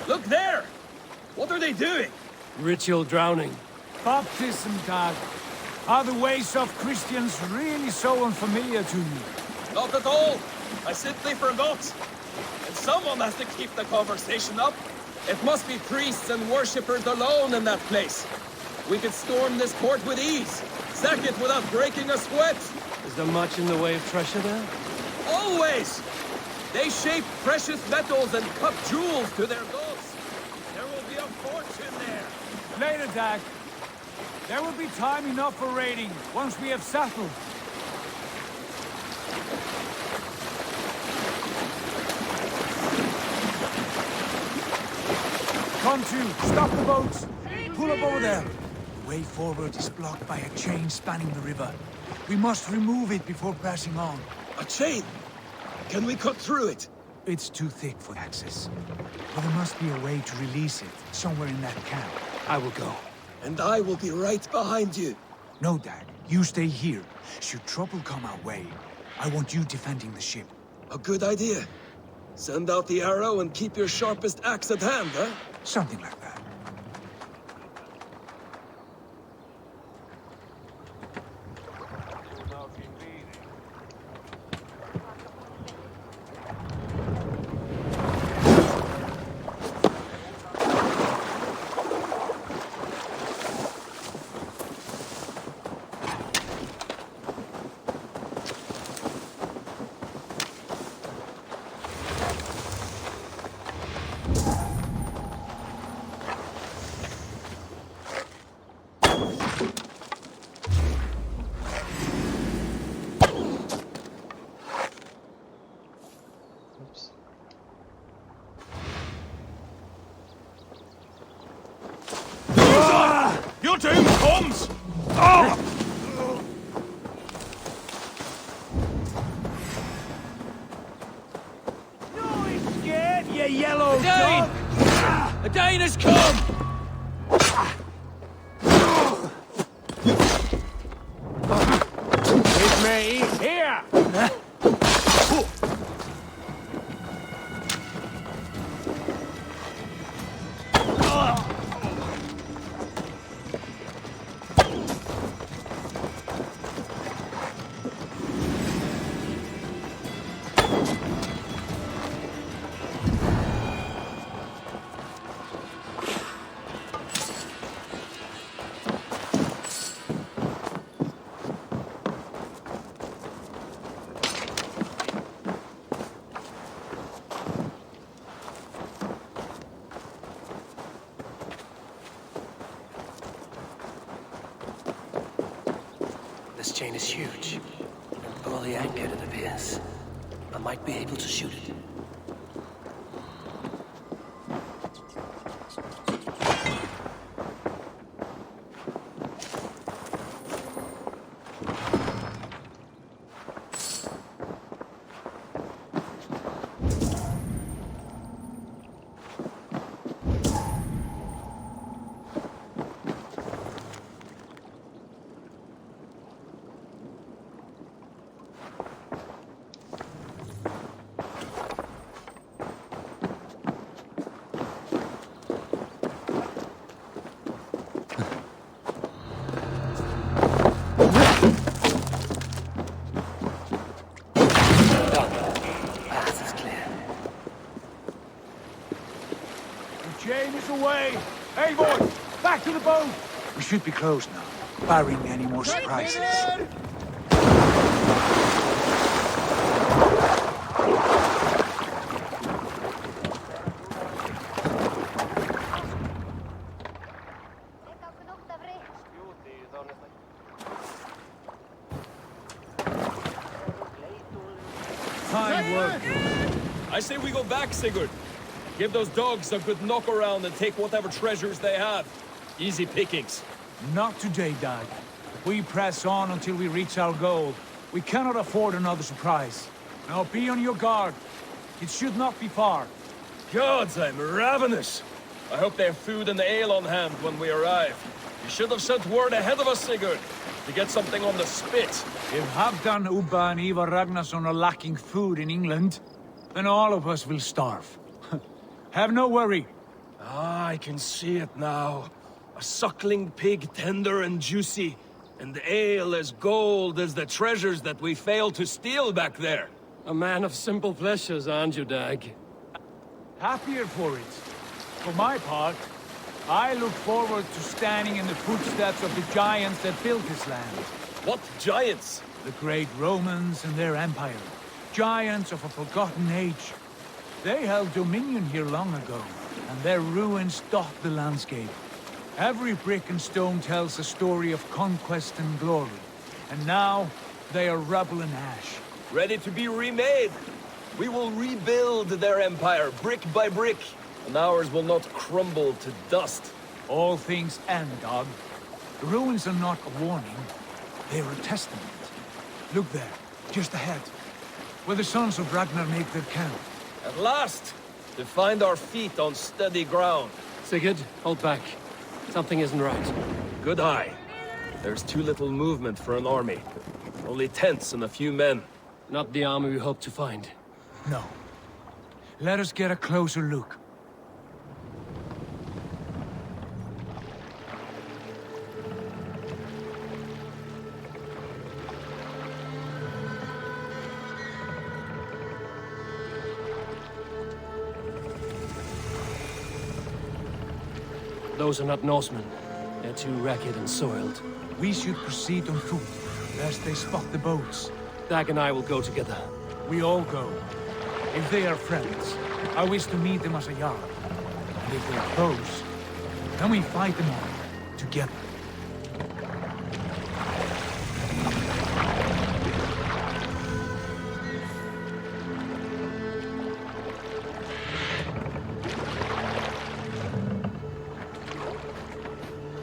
Look there! What are they doing? Ritual drowning. Baptism, Dag. Are the ways of Christians really so unfamiliar to you? Not at all. I simply forgot. And someone has to keep the conversation up. It must be priests and worshippers alone in that place. We could storm this port with ease. Sack it without breaking a sweat. Is there much in the way of treasure there? Always! They shape precious metals and cut jewels to their gods. There will be a fortune there. Later, Dag. There will be time enough for raiding, once we have settled. Come to, stop the boats! Pull up over there! The way forward is blocked by a chain spanning the river. We must remove it before pressing on. A chain? Can we cut through it? It's too thick for access. But there must be a way to release it, somewhere in that camp. I will go. And I will be right behind you. No, Dag. You stay here. Should trouble come our way, I want you defending the ship. A good idea. Send out the arrow and keep your sharpest axe at hand, huh? Something like that. Your doom comes! Ah! No, he's scared, you yellow Dane! dog! A Dane has come! With me, here! This chain is huge. Pull the anchor, it appears. I might be able to shoot it. Away! Hey, boy! Back to the boat! We should be close now, barring any more surprises. Fine work. I say we go back, Sigurd. Give those dogs a good knock around and take whatever treasures they have. Easy pickings. Not today, Dag. We press on until we reach our goal. We cannot afford another surprise. Now be on your guard. It should not be far. Gods, I'm ravenous. I hope they have food and ale on hand when we arrive. You should have sent word ahead of us, Sigurd, to get something on the spit. If Halfdan, Ubba and Ivar Ragnarsson are lacking food in England, then all of us will starve. Have no worry. Ah, I can see it now. A suckling pig, tender and juicy, and ale as gold as the treasures that we failed to steal back there. A man of simple pleasures, aren't you, Dag? Happier for it. For my part, I look forward to standing in the footsteps of the giants that built this land. What giants? The great Romans and their empire. Giants of a forgotten age. They held dominion here long ago, and their ruins dot the landscape. Every brick and stone tells a story of conquest and glory. And now, they are rubble and ash. Ready to be remade. We will rebuild their empire, brick by brick, and ours will not crumble to dust. All things end, dog. The ruins are not a warning. They are a testament. Look there, just ahead. where the sons of Ragnar make their camp. At last! To find our feet on steady ground. Sigurd, hold back. Something isn't right. Good eye. There's too little movement for an army. Only tents and a few men. Not the army we hope to find. No. Let us get a closer look. Those are not Norsemen. They're too ragged and soiled. We should proceed on foot, lest they spot the boats. Dag and I will go together. We all go. If they are friends, I wish to meet them as a yard. And if they are foes, then we fight them all, together.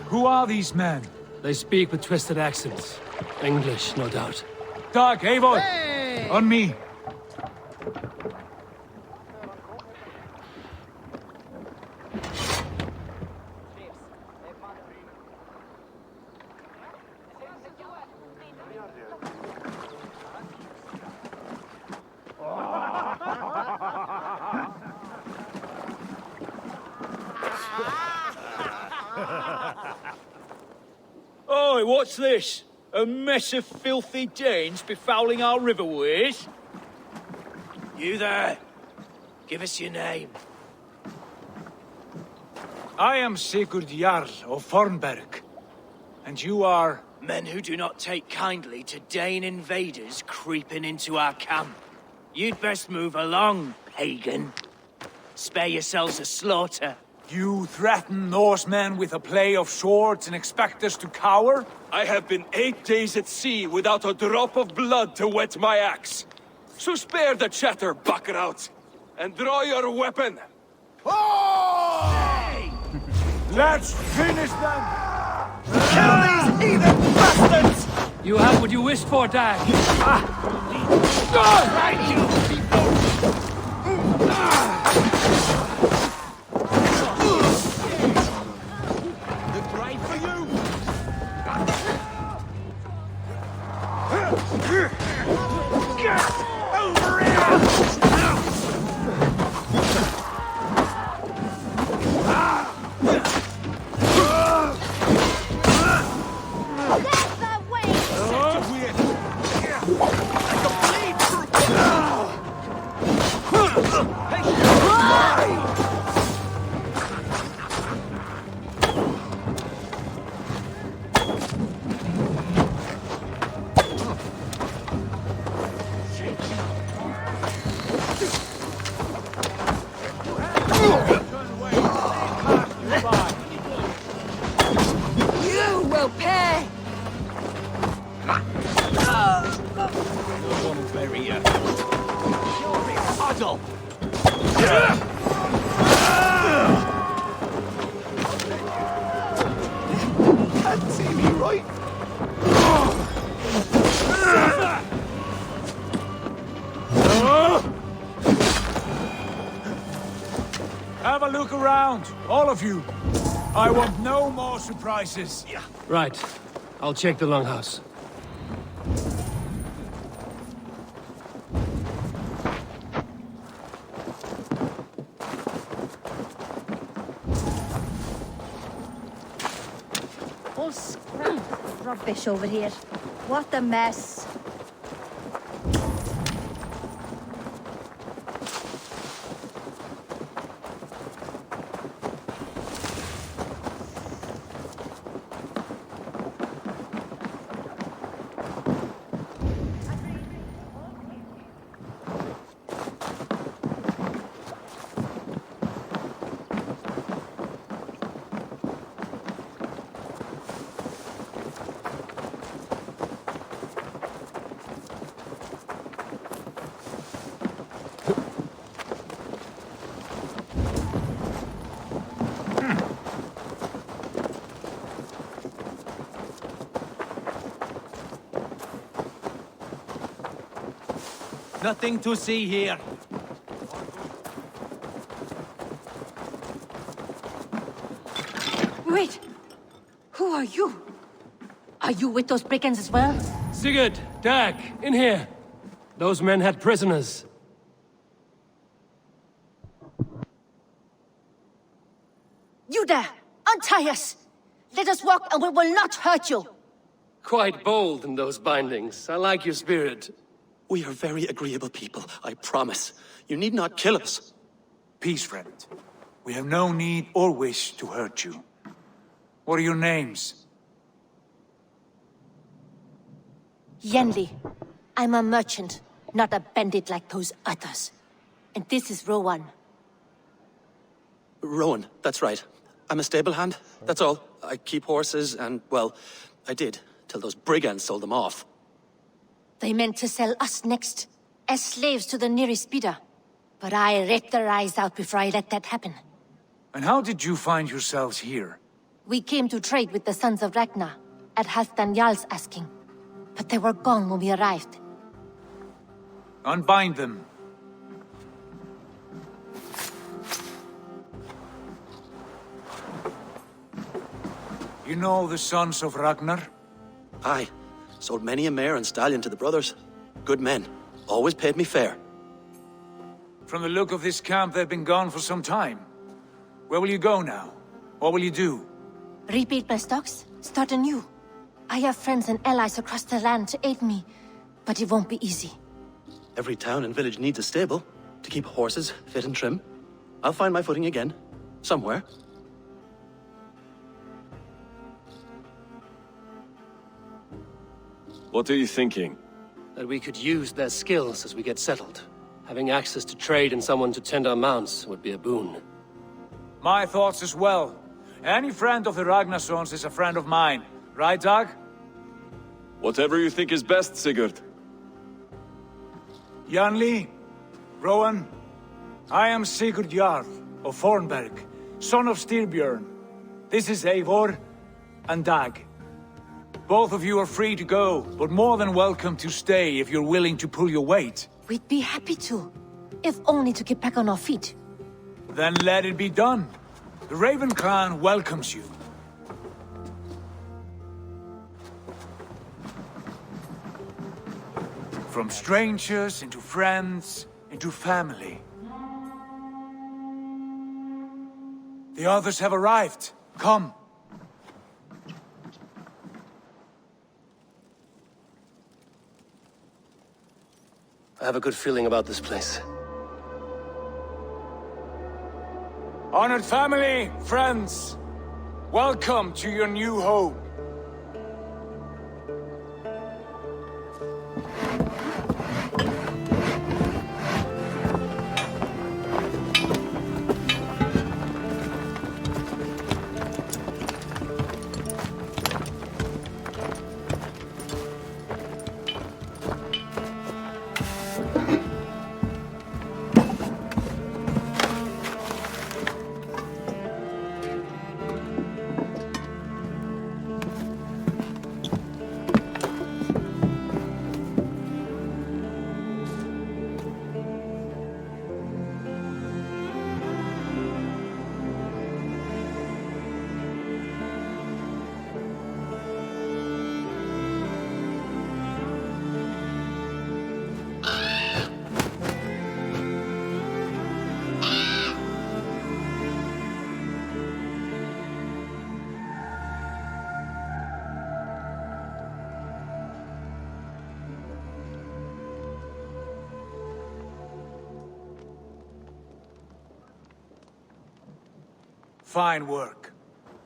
Who are these men? They speak with twisted accents. English, no doubt. Dag, Eivor! Hey! On me! Oi, what's this? A mess of filthy Danes befouling our riverways? You there! Give us your name. I am Sigurd Jarl of Fornberg. And you are... Men who do not take kindly to Dane invaders creeping into our camp. You'd best move along, pagan. Spare yourselves a slaughter. You threaten Norsemen with a play of swords and expect us to cower? I have been 8 days at sea without a drop of blood to wet my axe. So spare the chatter, buckraut, and draw your weapon. Oh! Let's finish them! Kill these heathen bastards! You have what you wished for, Dag. Right, you people! Have a look around, all of you. I want no more surprises. Right. I'll check the longhouse. All scrap rubbish over here. What a mess. Nothing to see here. Wait! Who are you? Are you with those brigands as well? Sigurd, Dag, in here. Those men had prisoners. You there! Untie us! Let us walk and we will not hurt you! Quite bold in those bindings. I like your spirit. We are very agreeable people, I promise. You need not kill us. Peace, friend. We have no need or wish to hurt you. What are your names? Yenli. I'm a merchant, not a bandit like those others. And this is Rowan. Rowan, that's right. I'm a stable hand, that's all. I keep horses and, well, I did, till those brigands sold them off. They meant to sell us next, as slaves to the nearest bidder. But I ripped their eyes out before I let that happen. And how did you find yourselves here? We came to trade with the Sons of Ragnar, at Halfdan Jarl's asking. But they were gone when we arrived. Unbind them. You know the Sons of Ragnar? Aye. Sold many a mare and stallion to the brothers. Good men. Always paid me fair. From the look of this camp, they've been gone for some time. Where will you go now? What will you do? Rebuild my stocks, start anew. I have friends and allies across the land to aid me, but it won't be easy. Every town and village needs a stable to keep horses fit and trim. I'll find my footing again. Somewhere. What are you thinking? That we could use their skills as we get settled. Having access to trade and someone to tend our mounts would be a boon. My thoughts as well. Any friend of the Ragnarsons is a friend of mine. Right, Dag? Whatever you think is best, Sigurd. Janli, Rowan, I am Sigurd Jarl of Fornberg, son of Styrbjörn. This is Eivor and Dag. Both of you are free to go, but more than welcome to stay if you're willing to pull your weight. We'd be happy to, if only to get back on our feet. Then let it be done. The Raven clan welcomes you. From strangers into friends, into family. The others have arrived. Come. I have a good feeling about this place. Honored family, friends, welcome to your new home. Fine work.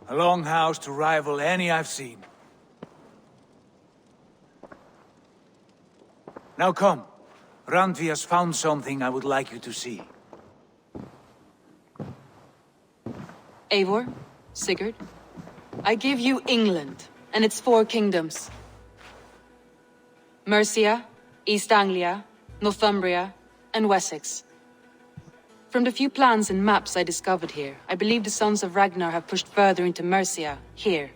A longhouse to rival any I've seen. Now come. Randvi has found something I would like you to see. Eivor, Sigurd, I give you England and its 4 kingdoms. Mercia, East Anglia, Northumbria, and Wessex. From the few plans and maps I discovered here, I believe the Sons of Ragnar have pushed further into Mercia, here.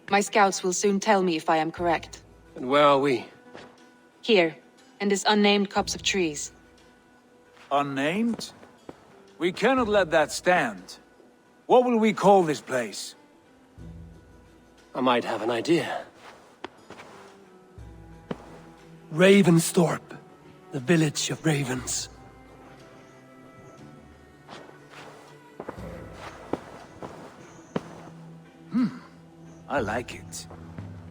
My scouts will soon tell me if I am correct. And where are we? Here, and this unnamed copse of trees. Unnamed? We cannot let that stand. What will we call this place? I might have an idea. Ravensthorpe, the village of ravens. I like it.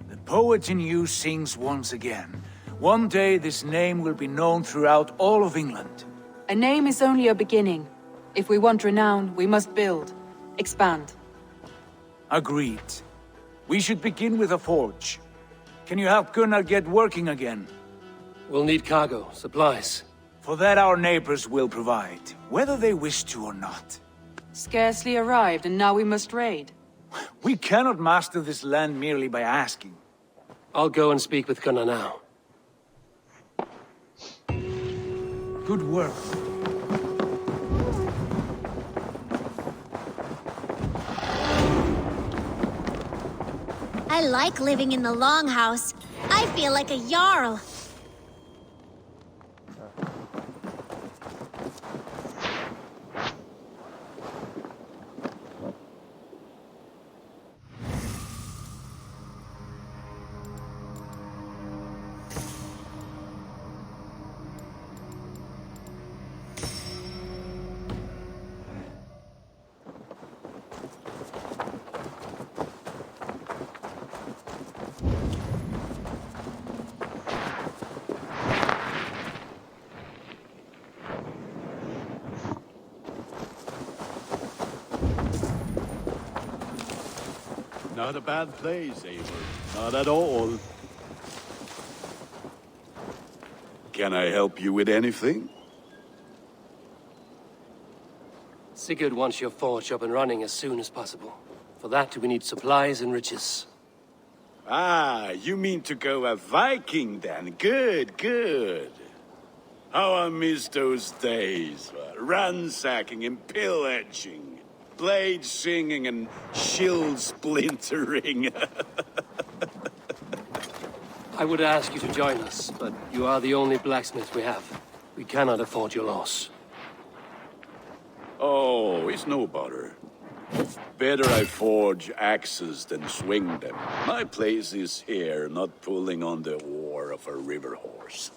The poet in you sings once again. One day this name will be known throughout all of England. A name is only a beginning. If we want renown, we must build, expand. Agreed. We should begin with a forge. Can you help Gunnar get working again? We'll need cargo, supplies. For that our neighbors will provide, whether they wish to or not. Scarcely arrived, and now we must raid. We cannot master this land merely by asking. I'll go and speak with Gunnar now. Good work. I like living in the Longhouse. I feel like a Jarl. Not a bad place, Eivor. Not at all. Can I help you with anything? Sigurd wants your forge up and running as soon as possible. For that, we need supplies and riches. Ah, you mean to go a Viking then? Good, good. How I miss those days. Ransacking and pillaging. Blade singing and shield splintering. I would ask you to join us, but you are the only blacksmith we have. We cannot afford your loss. Oh, it's no bother. Better I forge axes than swing them. My place is here, not pulling on the oar of a river horse.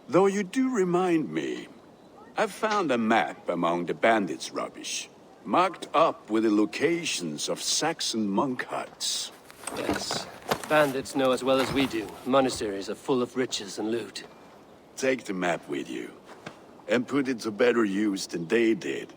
Though you do remind me, I've found a map among the bandits' rubbish, marked up with the locations of Saxon monk huts. Yes. Bandits know as well as we do. Monasteries are full of riches and loot. Take the map with you, and put it to better use than they did.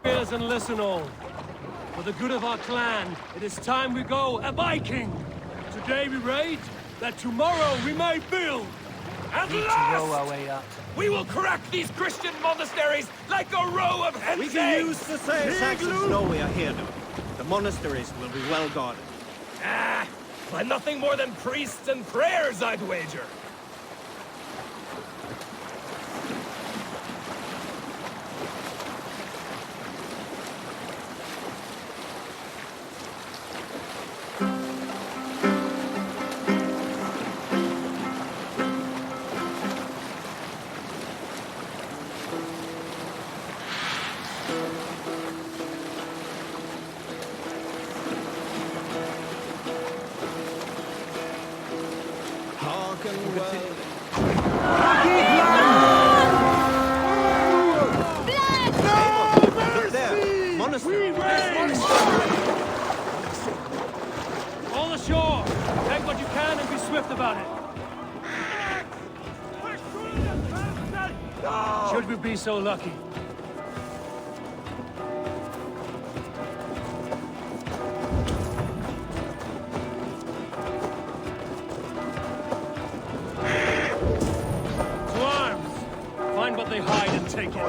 Ears and listen all. For the good of our clan, it is time we go a Viking. Today we raid, that tomorrow we may build. At Need to last! row our way up. We will crack these Christian monasteries like a row of hen's We can eggs! use the Saxons know we are here now. The monasteries will be well guarded. Ah, by nothing more than priests and prayers, I'd wager. Look there! Monastery! shore! Take what you can and be swift about it! Should we be so lucky? To arms! Find what they hide and take it.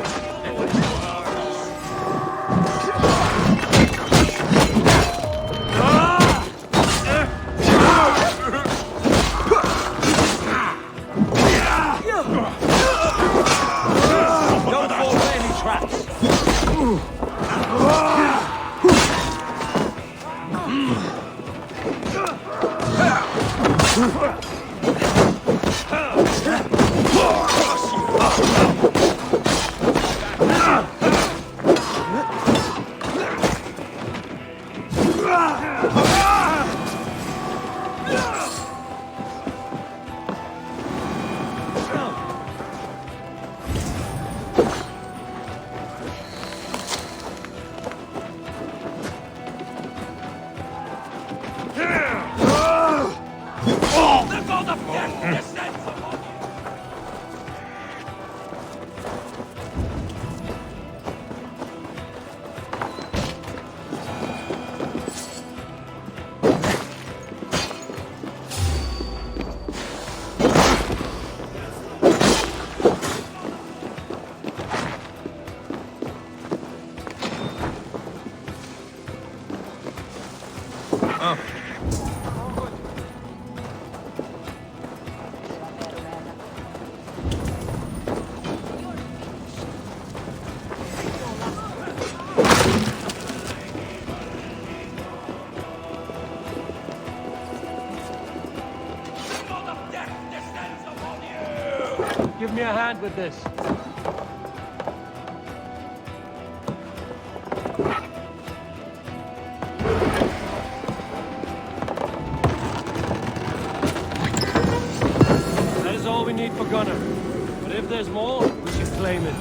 Give me a hand with this. That is all we need for Gunner. But if there's more, we should claim it.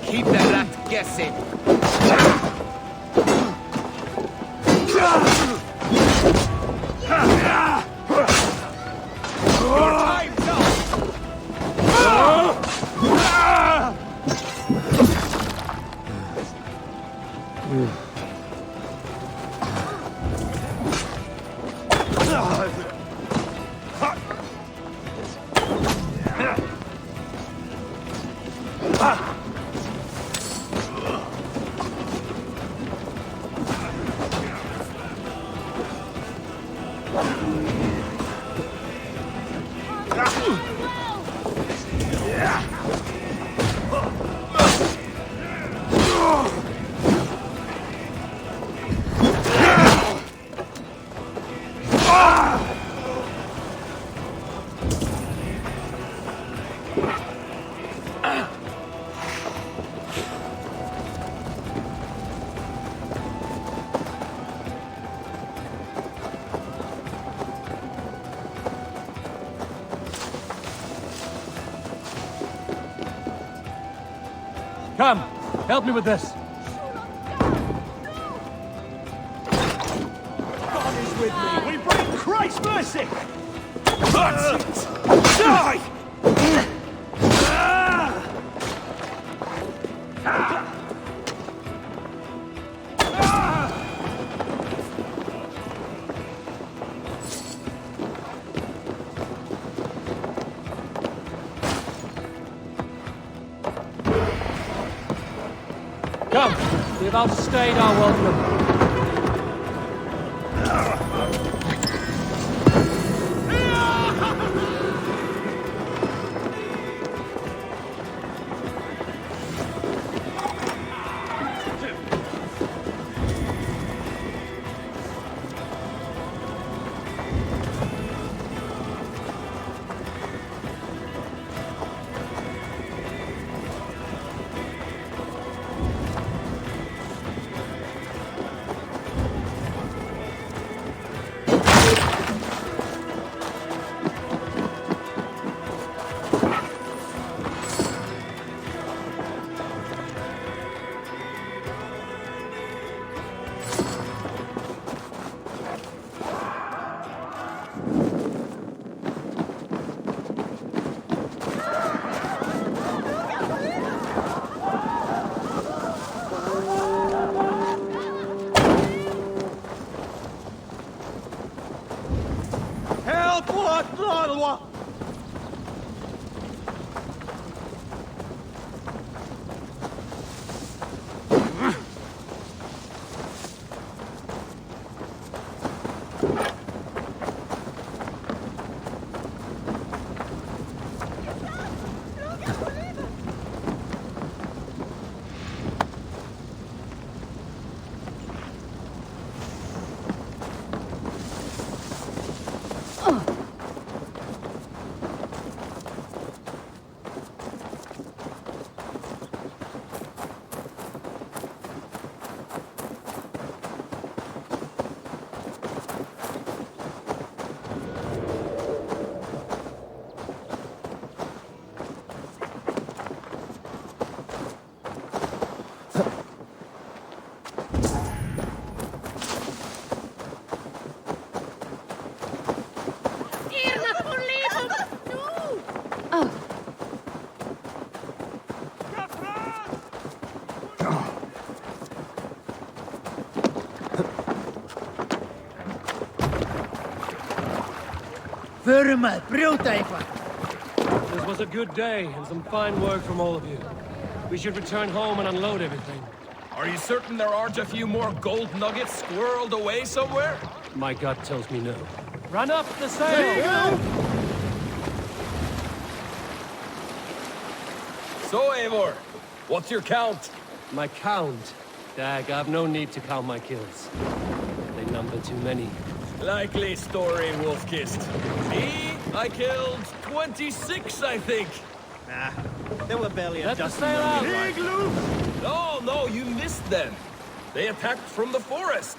Keep that rat guessing. Your time's up. Come, help me with this. God is with me. We bring Christ's mercy. That's it. Die! Come, we have outstayed our welcome. This was a good day, and some fine work from all of you. We should return home and unload everything. Are you certain there aren't a few more gold nuggets squirreled away somewhere? My gut tells me no. Run up the sail! So, Eivor, what's your count? My count? Dag, I've no need to count my kills. They number too many. Likely story, Wolfkist. Me, I killed 26, I think. Nah, there were barely a Let the dozen. sail out! Big loop! No, you missed them. They attacked from the forest.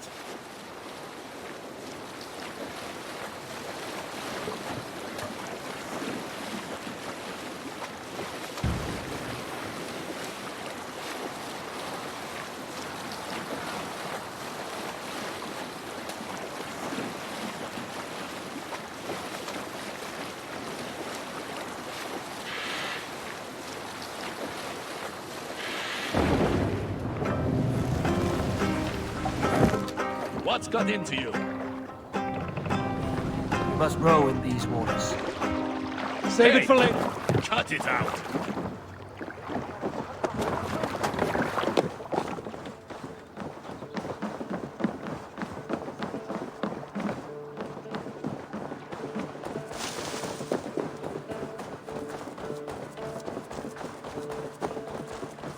What's got into you? We must row in these waters. Save it for later. Cut it out.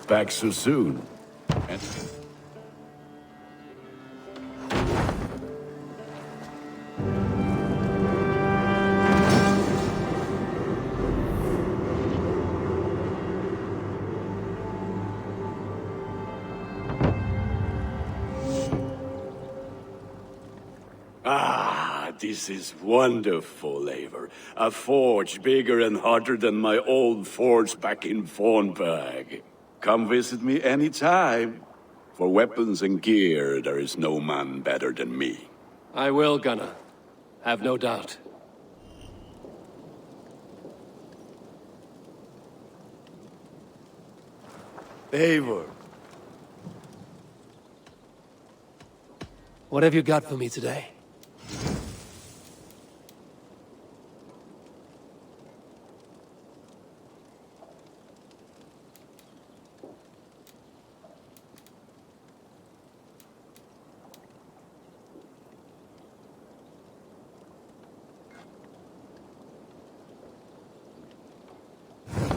Back so soon. And this is wonderful, Eivor. A forge bigger and hotter than my old forge back in Vornberg. Come visit me anytime. For weapons and gear, there is no man better than me. I will, Gunnar. Have no doubt. Eivor. What have you got for me today?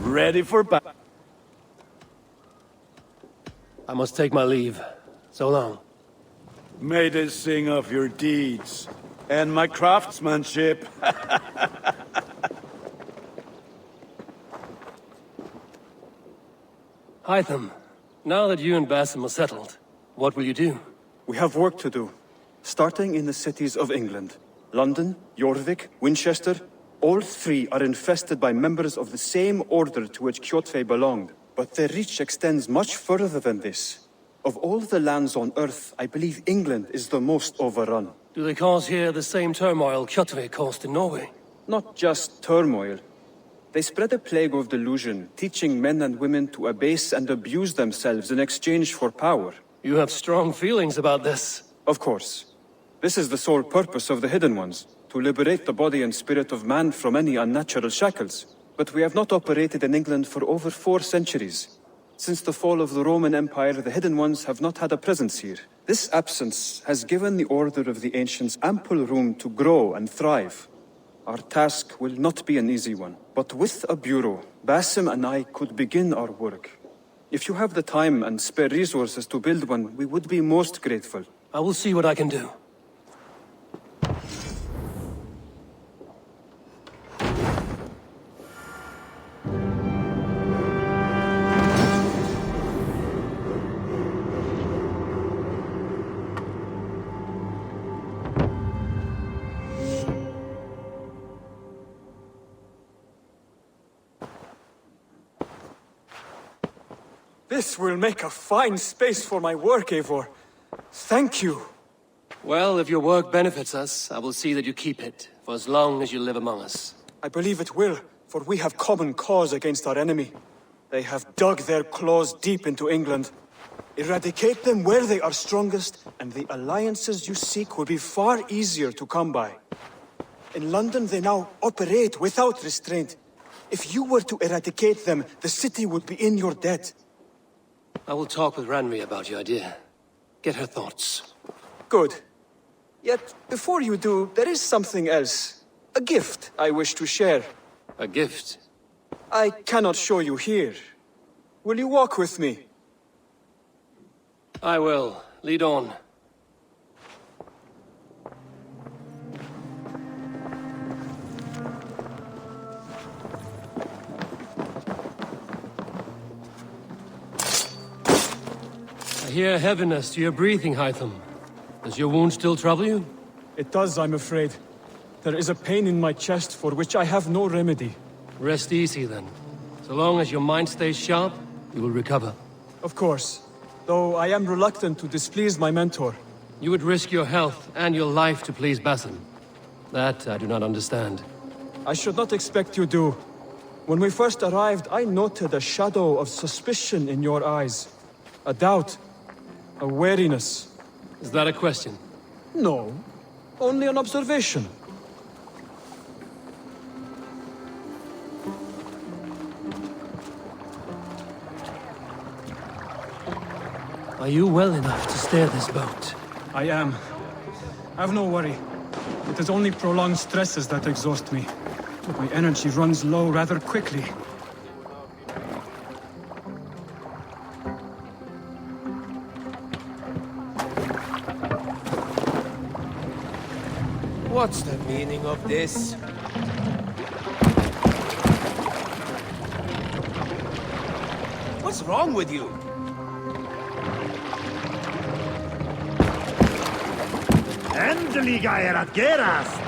Ready for battle. I must take my leave. So long. May they sing of your deeds and my craftsmanship. Hytham, now that you and Basim are settled, what will you do? We have work to do. Starting in the cities of England. London, Jorvik, Winchester, all three are infested by members of the same order to which Kjotve belonged. But their reach extends much further than this. Of all the lands on Earth, I believe England is the most overrun. Do they cause here the same turmoil Kjotve caused in Norway? Not just turmoil. They spread a plague of delusion, teaching men and women to abase and abuse themselves in exchange for power. You have strong feelings about this. Of course. This is the sole purpose of the Hidden Ones, to liberate the body and spirit of man from any unnatural shackles. But we have not operated in England for over 4 centuries. Since the fall of the Roman Empire, the Hidden Ones have not had a presence here. This absence has given the Order of the Ancients ample room to grow and thrive. Our task will not be an easy one, but with a bureau, Basim and I could begin our work. If you have the time and spare resources to build one, we would be most grateful. I will see what I can do. This will make a fine space for my work, Eivor. Thank you. Well, if your work benefits us, I will see that you keep it, for as long as you live among us. I believe it will, for we have common cause against our enemy. They have dug their claws deep into England. Eradicate them where they are strongest, and the alliances you seek will be far easier to come by. In London, they now operate without restraint. If you were to eradicate them, the city would be in your debt. I will talk with Ranri about your idea. Get her thoughts. Good. Yet, before you do, there is something else. A gift I wish to share. A gift? I cannot show you here. Will you walk with me? I will. Lead on. I hear heaviness to your breathing, Hytham. Does your wound still trouble you? It does, I'm afraid. There is a pain in my chest for which I have no remedy. Rest easy, then. So long as your mind stays sharp, you will recover. Of course. Though I am reluctant to displease my mentor. You would risk your health and your life to please Basim. That I do not understand. I should not expect you do. When we first arrived, I noted a shadow of suspicion in your eyes. A doubt. A wariness. Is that a question? No. Only an observation. Are you well enough to steer this boat? I am. Have no worry. It is only prolonged stresses that exhaust me. But my energy runs low rather quickly. What's the meaning of this? What's wrong with you? Endelig er at gerast!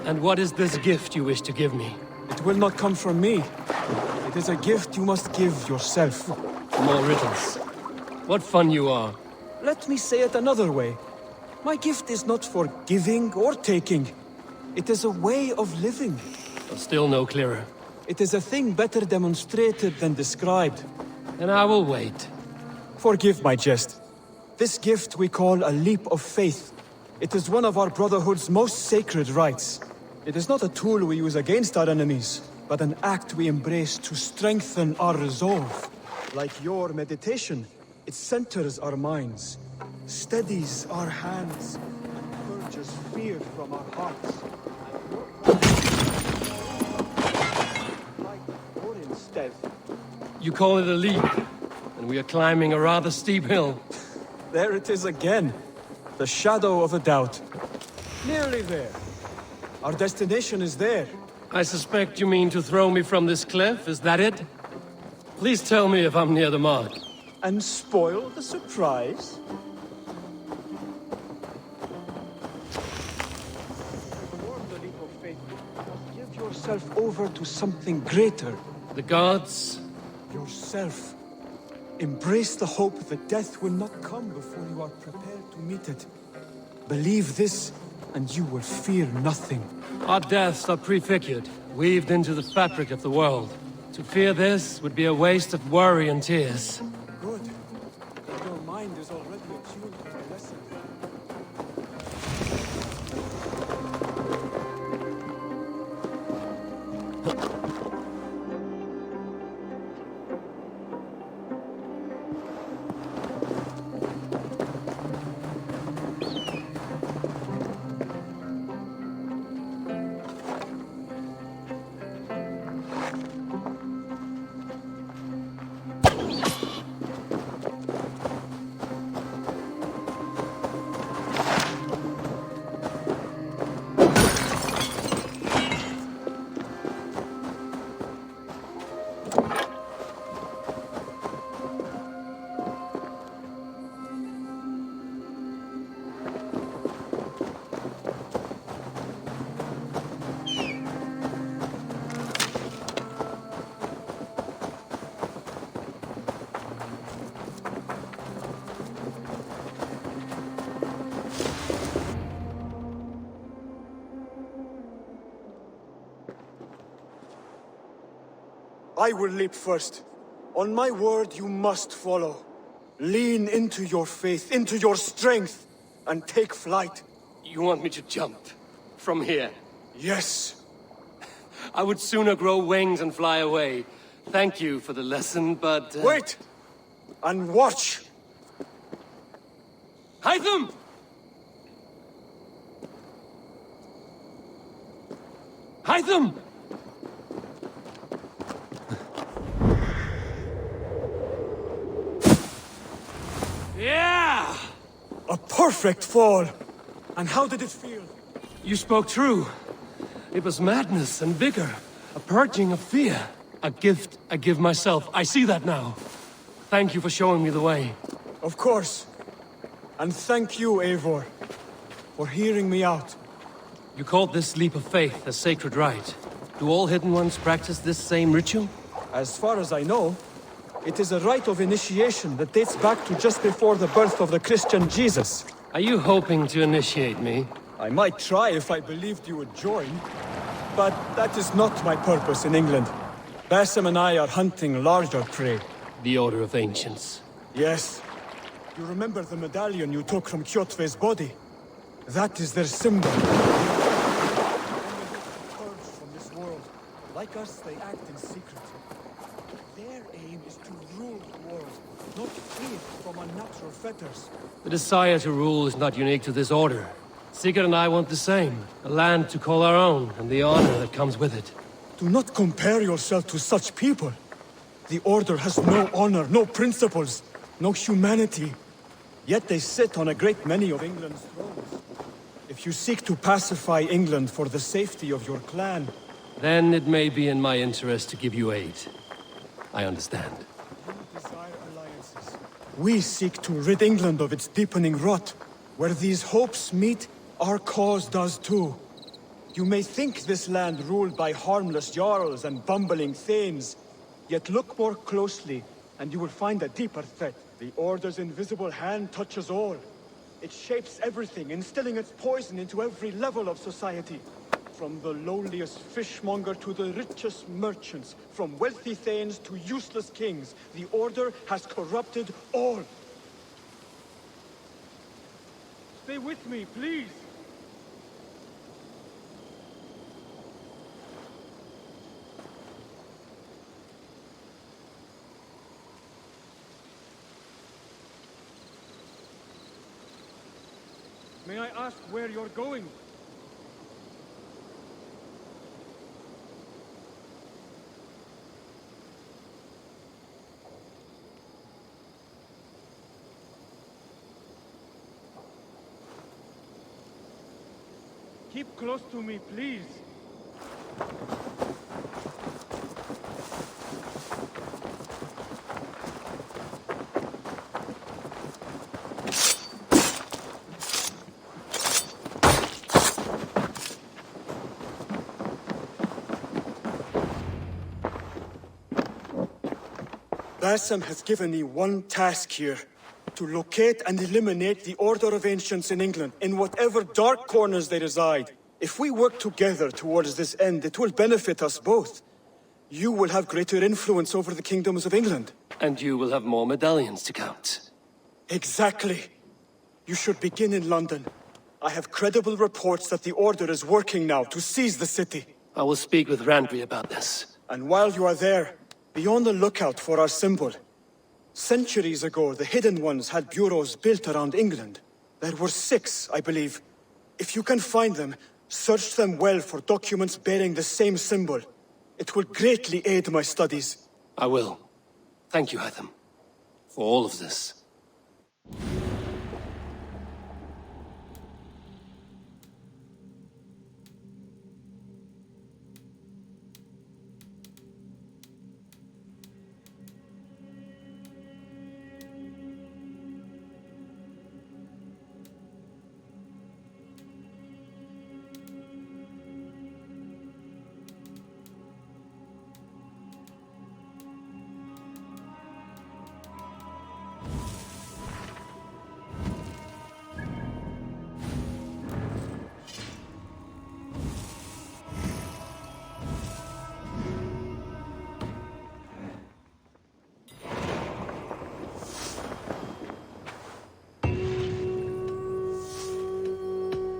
And what is this gift you wish to give me? It will not come from me. It is a gift you must give yourself. More riddles. What fun you are. Let me say it another way. My gift is not for giving or taking. It is a way of living. Still no clearer. It is a thing better demonstrated than described. And I will wait. Forgive my jest. This gift we call a leap of faith. It is one of our Brotherhood's most sacred rites. It is not a tool we use against our enemies, but an act we embrace to strengthen our resolve. Like your meditation, it centers our minds, steadies our hands, and purges fear from our hearts. Or instead, You call it a leap, and we are climbing a rather steep hill. there it is again. The shadow of a doubt. Nearly there. Our destination is there. I suspect you mean to throw me from this cliff, is that it? Please tell me if I'm near the mark. And spoil the surprise? Perform the leap of faith. Give yourself over to something greater. The gods? Yourself. Embrace the hope that death will not come before you are prepared to meet it. Believe this, and you will fear nothing. Our deaths are prefigured, weaved into the fabric of the world. To fear this would be a waste of worry and tears. Good. Your mind is already attuned to the lesson. I will leap first. On my word, you must follow. Lean into your faith, into your strength, and take flight. You want me to jump? From here? Yes. I would sooner grow wings and fly away. Thank you for the lesson, but... Wait! And watch! Hytham! Hytham! Yeah! A perfect fall! And how did it feel? You spoke true. It was madness and vigor, a purging of fear. A gift I give myself. I see that now. Thank you for showing me the way. Of course. And thank you, Eivor, for hearing me out. You called this leap of faith a sacred rite. Do all Hidden Ones practice this same ritual? As far as I know, it is a rite of initiation that dates back to just before the birth of the Christian Jesus. Are you hoping to initiate me? I might try if I believed you would join. But that is not my purpose in England. Basim and I are hunting larger prey. The Order of Ancients. Yes. You remember the medallion you took from Kjotve's body? That is their symbol. Only purged from this world. Like us, they act in secret. Their aim is to rule the world, not free it from unnatural fetters. The desire to rule is not unique to this order. Sigurd and I want the same. A land to call our own, and the honor that comes with it. Do not compare yourself to such people. The Order has no honor, no principles, no humanity. Yet they sit on a great many of England's thrones. If you seek to pacify England for the safety of your clan... Then it may be in my interest to give you aid. I understand. You desire alliances. We seek to rid England of its deepening rot. Where these hopes meet, our cause does too. You may think this land ruled by harmless jarls and bumbling thanes, yet look more closely, and you will find a deeper threat. The Order's invisible hand touches all. It shapes everything, instilling its poison into every level of society. From the lowliest fishmonger to the richest merchants, from wealthy thanes to useless kings, the Order has corrupted all. Stay with me, please. May I ask where you're going? Keep close to me, please. Basim has given me one task here. to locate and eliminate the Order of Ancients in England, in whatever dark corners they reside. If we work together towards this end, it will benefit us both. You will have greater influence over the kingdoms of England. And you will have more medallions to count. Exactly. You should begin in London. I have credible reports that the Order is working now to seize the city. I will speak with Randvi about this. And while you are there, be on the lookout for our symbol. Centuries ago, the Hidden Ones had bureaus built around England. There were 6, I believe. If you can find them, search them well for documents bearing the same symbol. It will greatly aid my studies. I will. Thank you, Hytham, for all of this.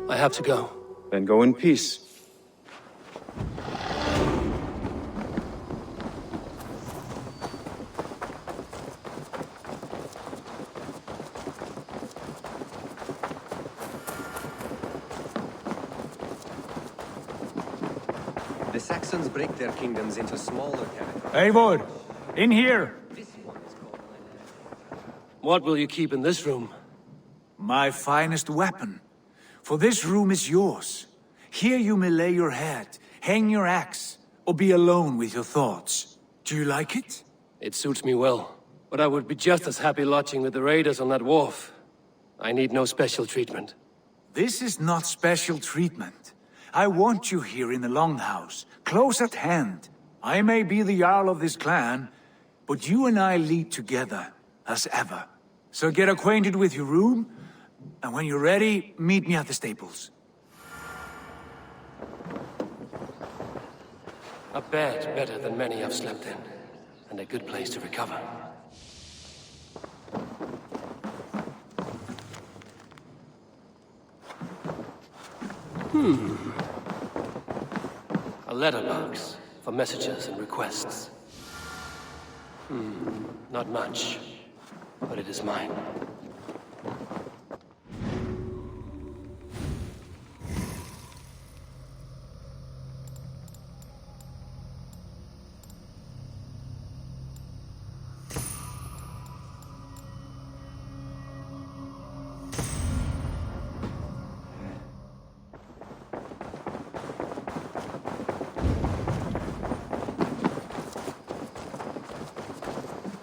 I have to go. Then go in peace. The Saxons break their kingdoms into smaller territories. Eivor, in here! What will you keep in this room? My finest weapon. For this room is yours. Here you may lay your head, hang your axe, or be alone with your thoughts. Do you like it? It suits me well, but I would be just as happy lodging with the raiders on that wharf. I need no special treatment. This is not special treatment. I want you here in the Longhouse, close at hand. I may be the Jarl of this clan, but you and I lead together, as ever. So get acquainted with your room, and when you're ready, meet me at the stables. A bed better than many I've slept in, and a good place to recover. A letterbox for messages and requests. Not much, but it is mine.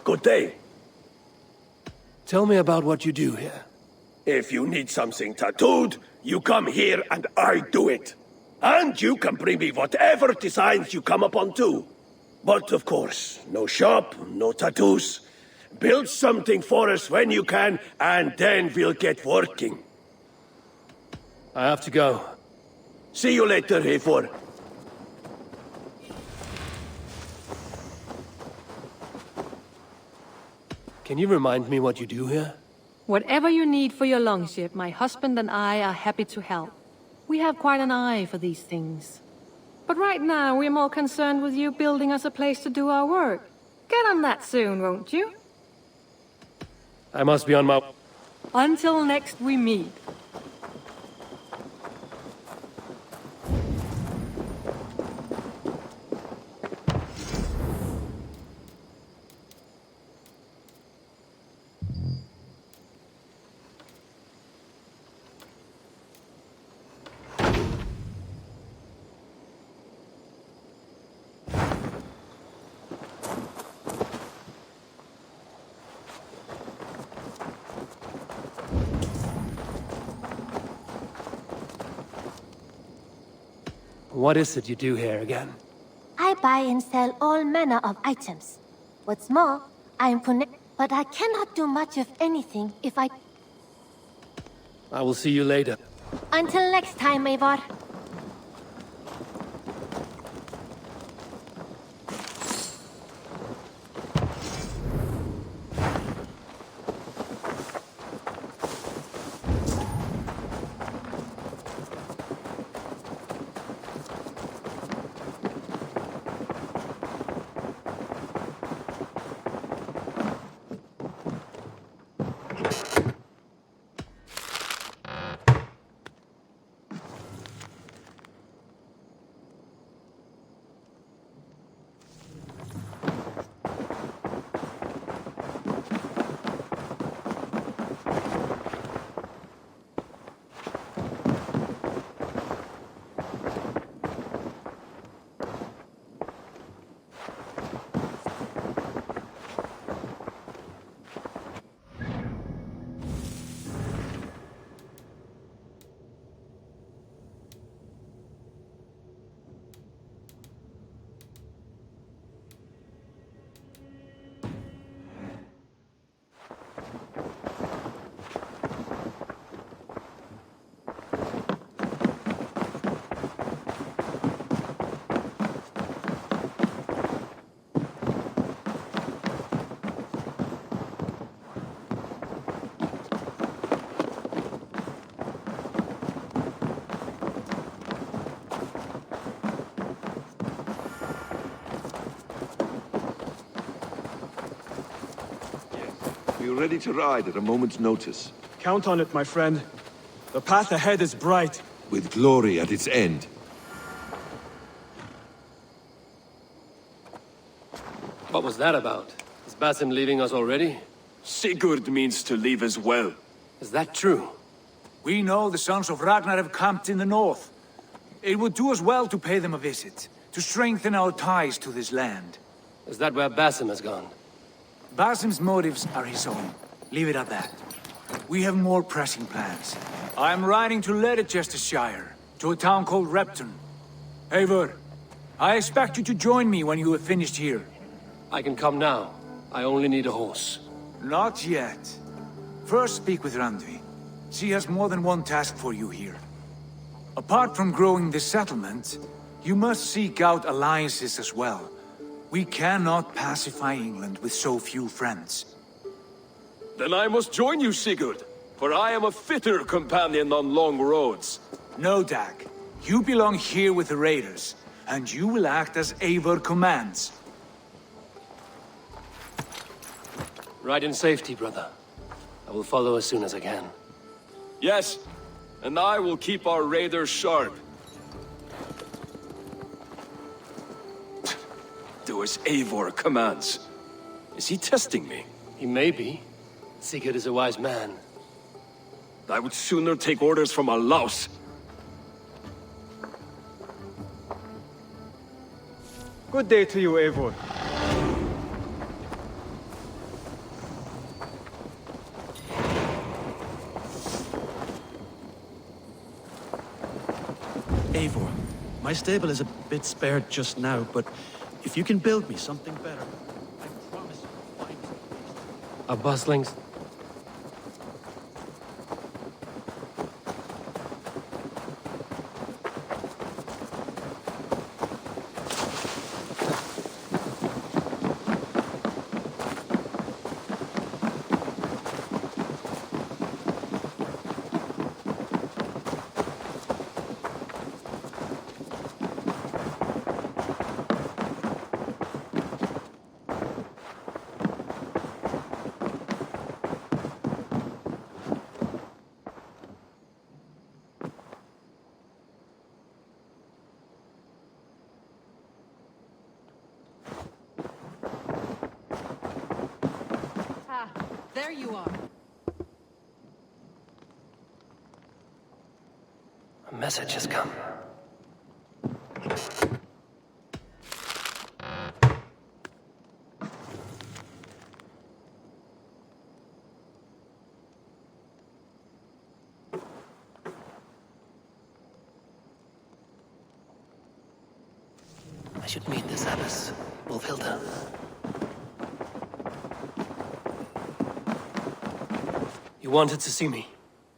Good day. Tell me about what you do here. If you need something tattooed, you come here and I do it. And you can bring me whatever designs you come upon too. But of course, no shop, no tattoos. Build something for us when you can, and then we'll get working. I have to go. See you later, Eivor. Can you remind me what you do here? Whatever you need for your longship, my husband and I are happy to help. We have quite an eye for these things. But right now, we're more concerned with you building us a place to do our work. Get on that soon, won't you? I must be on my... Until next we meet. What is it you do here again? I buy and sell all manner of items. What's more, I'm connected, but I cannot do much of anything if I... I will see you later. Until next time, Eivor. We're ready to ride at a moment's notice. Count on it, my friend. The path ahead is bright. With glory at its end. What was that about? Is Basim leaving us already? Sigurd means to leave as well. Is that true? We know the sons of Ragnar have camped in the north. It would do us well to pay them a visit, to strengthen our ties to this land. Is that where Basim has gone? Basim's motives are his own. Leave it at that. We have more pressing plans. I am riding to Leicestershire, to a town called Repton. Eivor, I expect you to join me when you have finished here. I can come now. I only need a horse. Not yet. First speak with Randvi. She has more than one task for you here. Apart from growing this settlement, you must seek out alliances as well. We cannot pacify England with so few friends. Then I must join you, Sigurd, for I am a fitter companion on long roads. No, Dag. You belong here with the raiders, and you will act as Eivor commands. Ride in safety, brother. I will follow as soon as I can. Yes, and I will keep our raiders sharp. Do as Eivor commands. Is he testing me? He may be. Sigurd is a wise man. I would sooner take orders from a louse. Good day to you, Eivor. Eivor, my stable is a bit spared just now, but if you can build me something better, I promise you'll find it. A buslings. There you are. A message has come. I should meet this abbess, Wolfhilda. wanted to see me.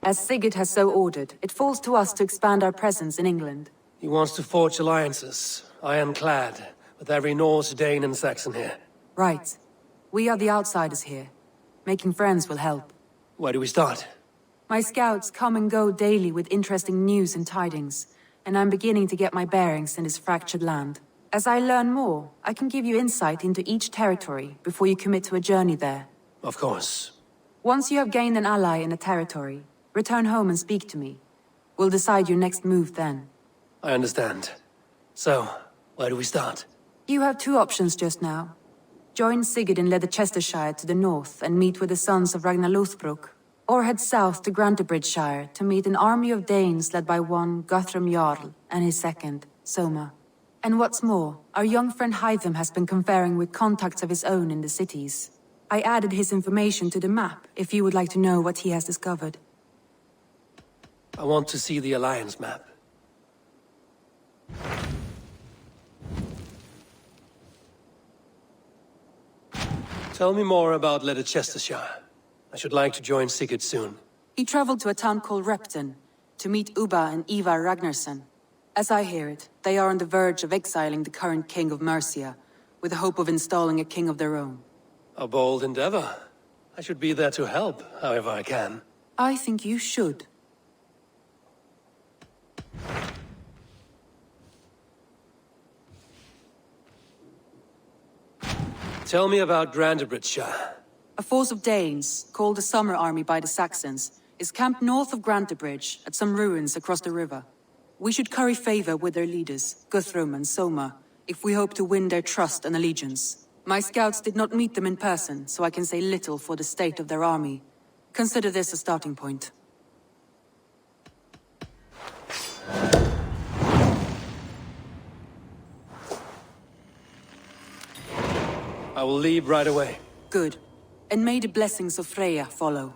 As Sigurd has so ordered, it falls to us to expand our presence in England. He wants to forge alliances, ironclad, with every Norse, Dane, and Saxon here. Right. We are the outsiders here. Making friends will help. Where do we start? My scouts come and go daily with interesting news and tidings, and I'm beginning to get my bearings in this fractured land. As I learn more, I can give you insight into each territory before you commit to a journey there. Of course. Once you have gained an ally in a territory, return home and speak to me. We'll decide your next move then. I understand. So, where do we start? You have two options just now. Join Sigurd in Leicestershire to the north and meet with the sons of Ragnar Lothbrok, or head south to Grantebridgeshire to meet an army of Danes led by one Guthrum Jarl and his second, Soma. And what's more, our young friend Hytham has been conferring with contacts of his own in the cities. I added his information to the map if you would like to know what he has discovered. I want to see the Alliance map. Tell me more about Leicestershire. I should like to join Sigurd soon. He traveled to a town called Repton to meet Ubba and Ivar Ragnarsson. As I hear it, they are on the verge of exiling the current king of Mercia, with the hope of installing a king of their own. A bold endeavor. I should be there to help, however I can. I think you should. Tell me about Grantebridgeshire. A force of Danes, called the Summer Army by the Saxons, is camped north of Grantebridge at some ruins across the river. We should curry favor with their leaders, Guthrum and Soma, if we hope to win their trust and allegiance. My scouts did not meet them in person, so I can say little for the state of their army. Consider this a starting point. I will leave right away. Good. And may the blessings of Freya follow.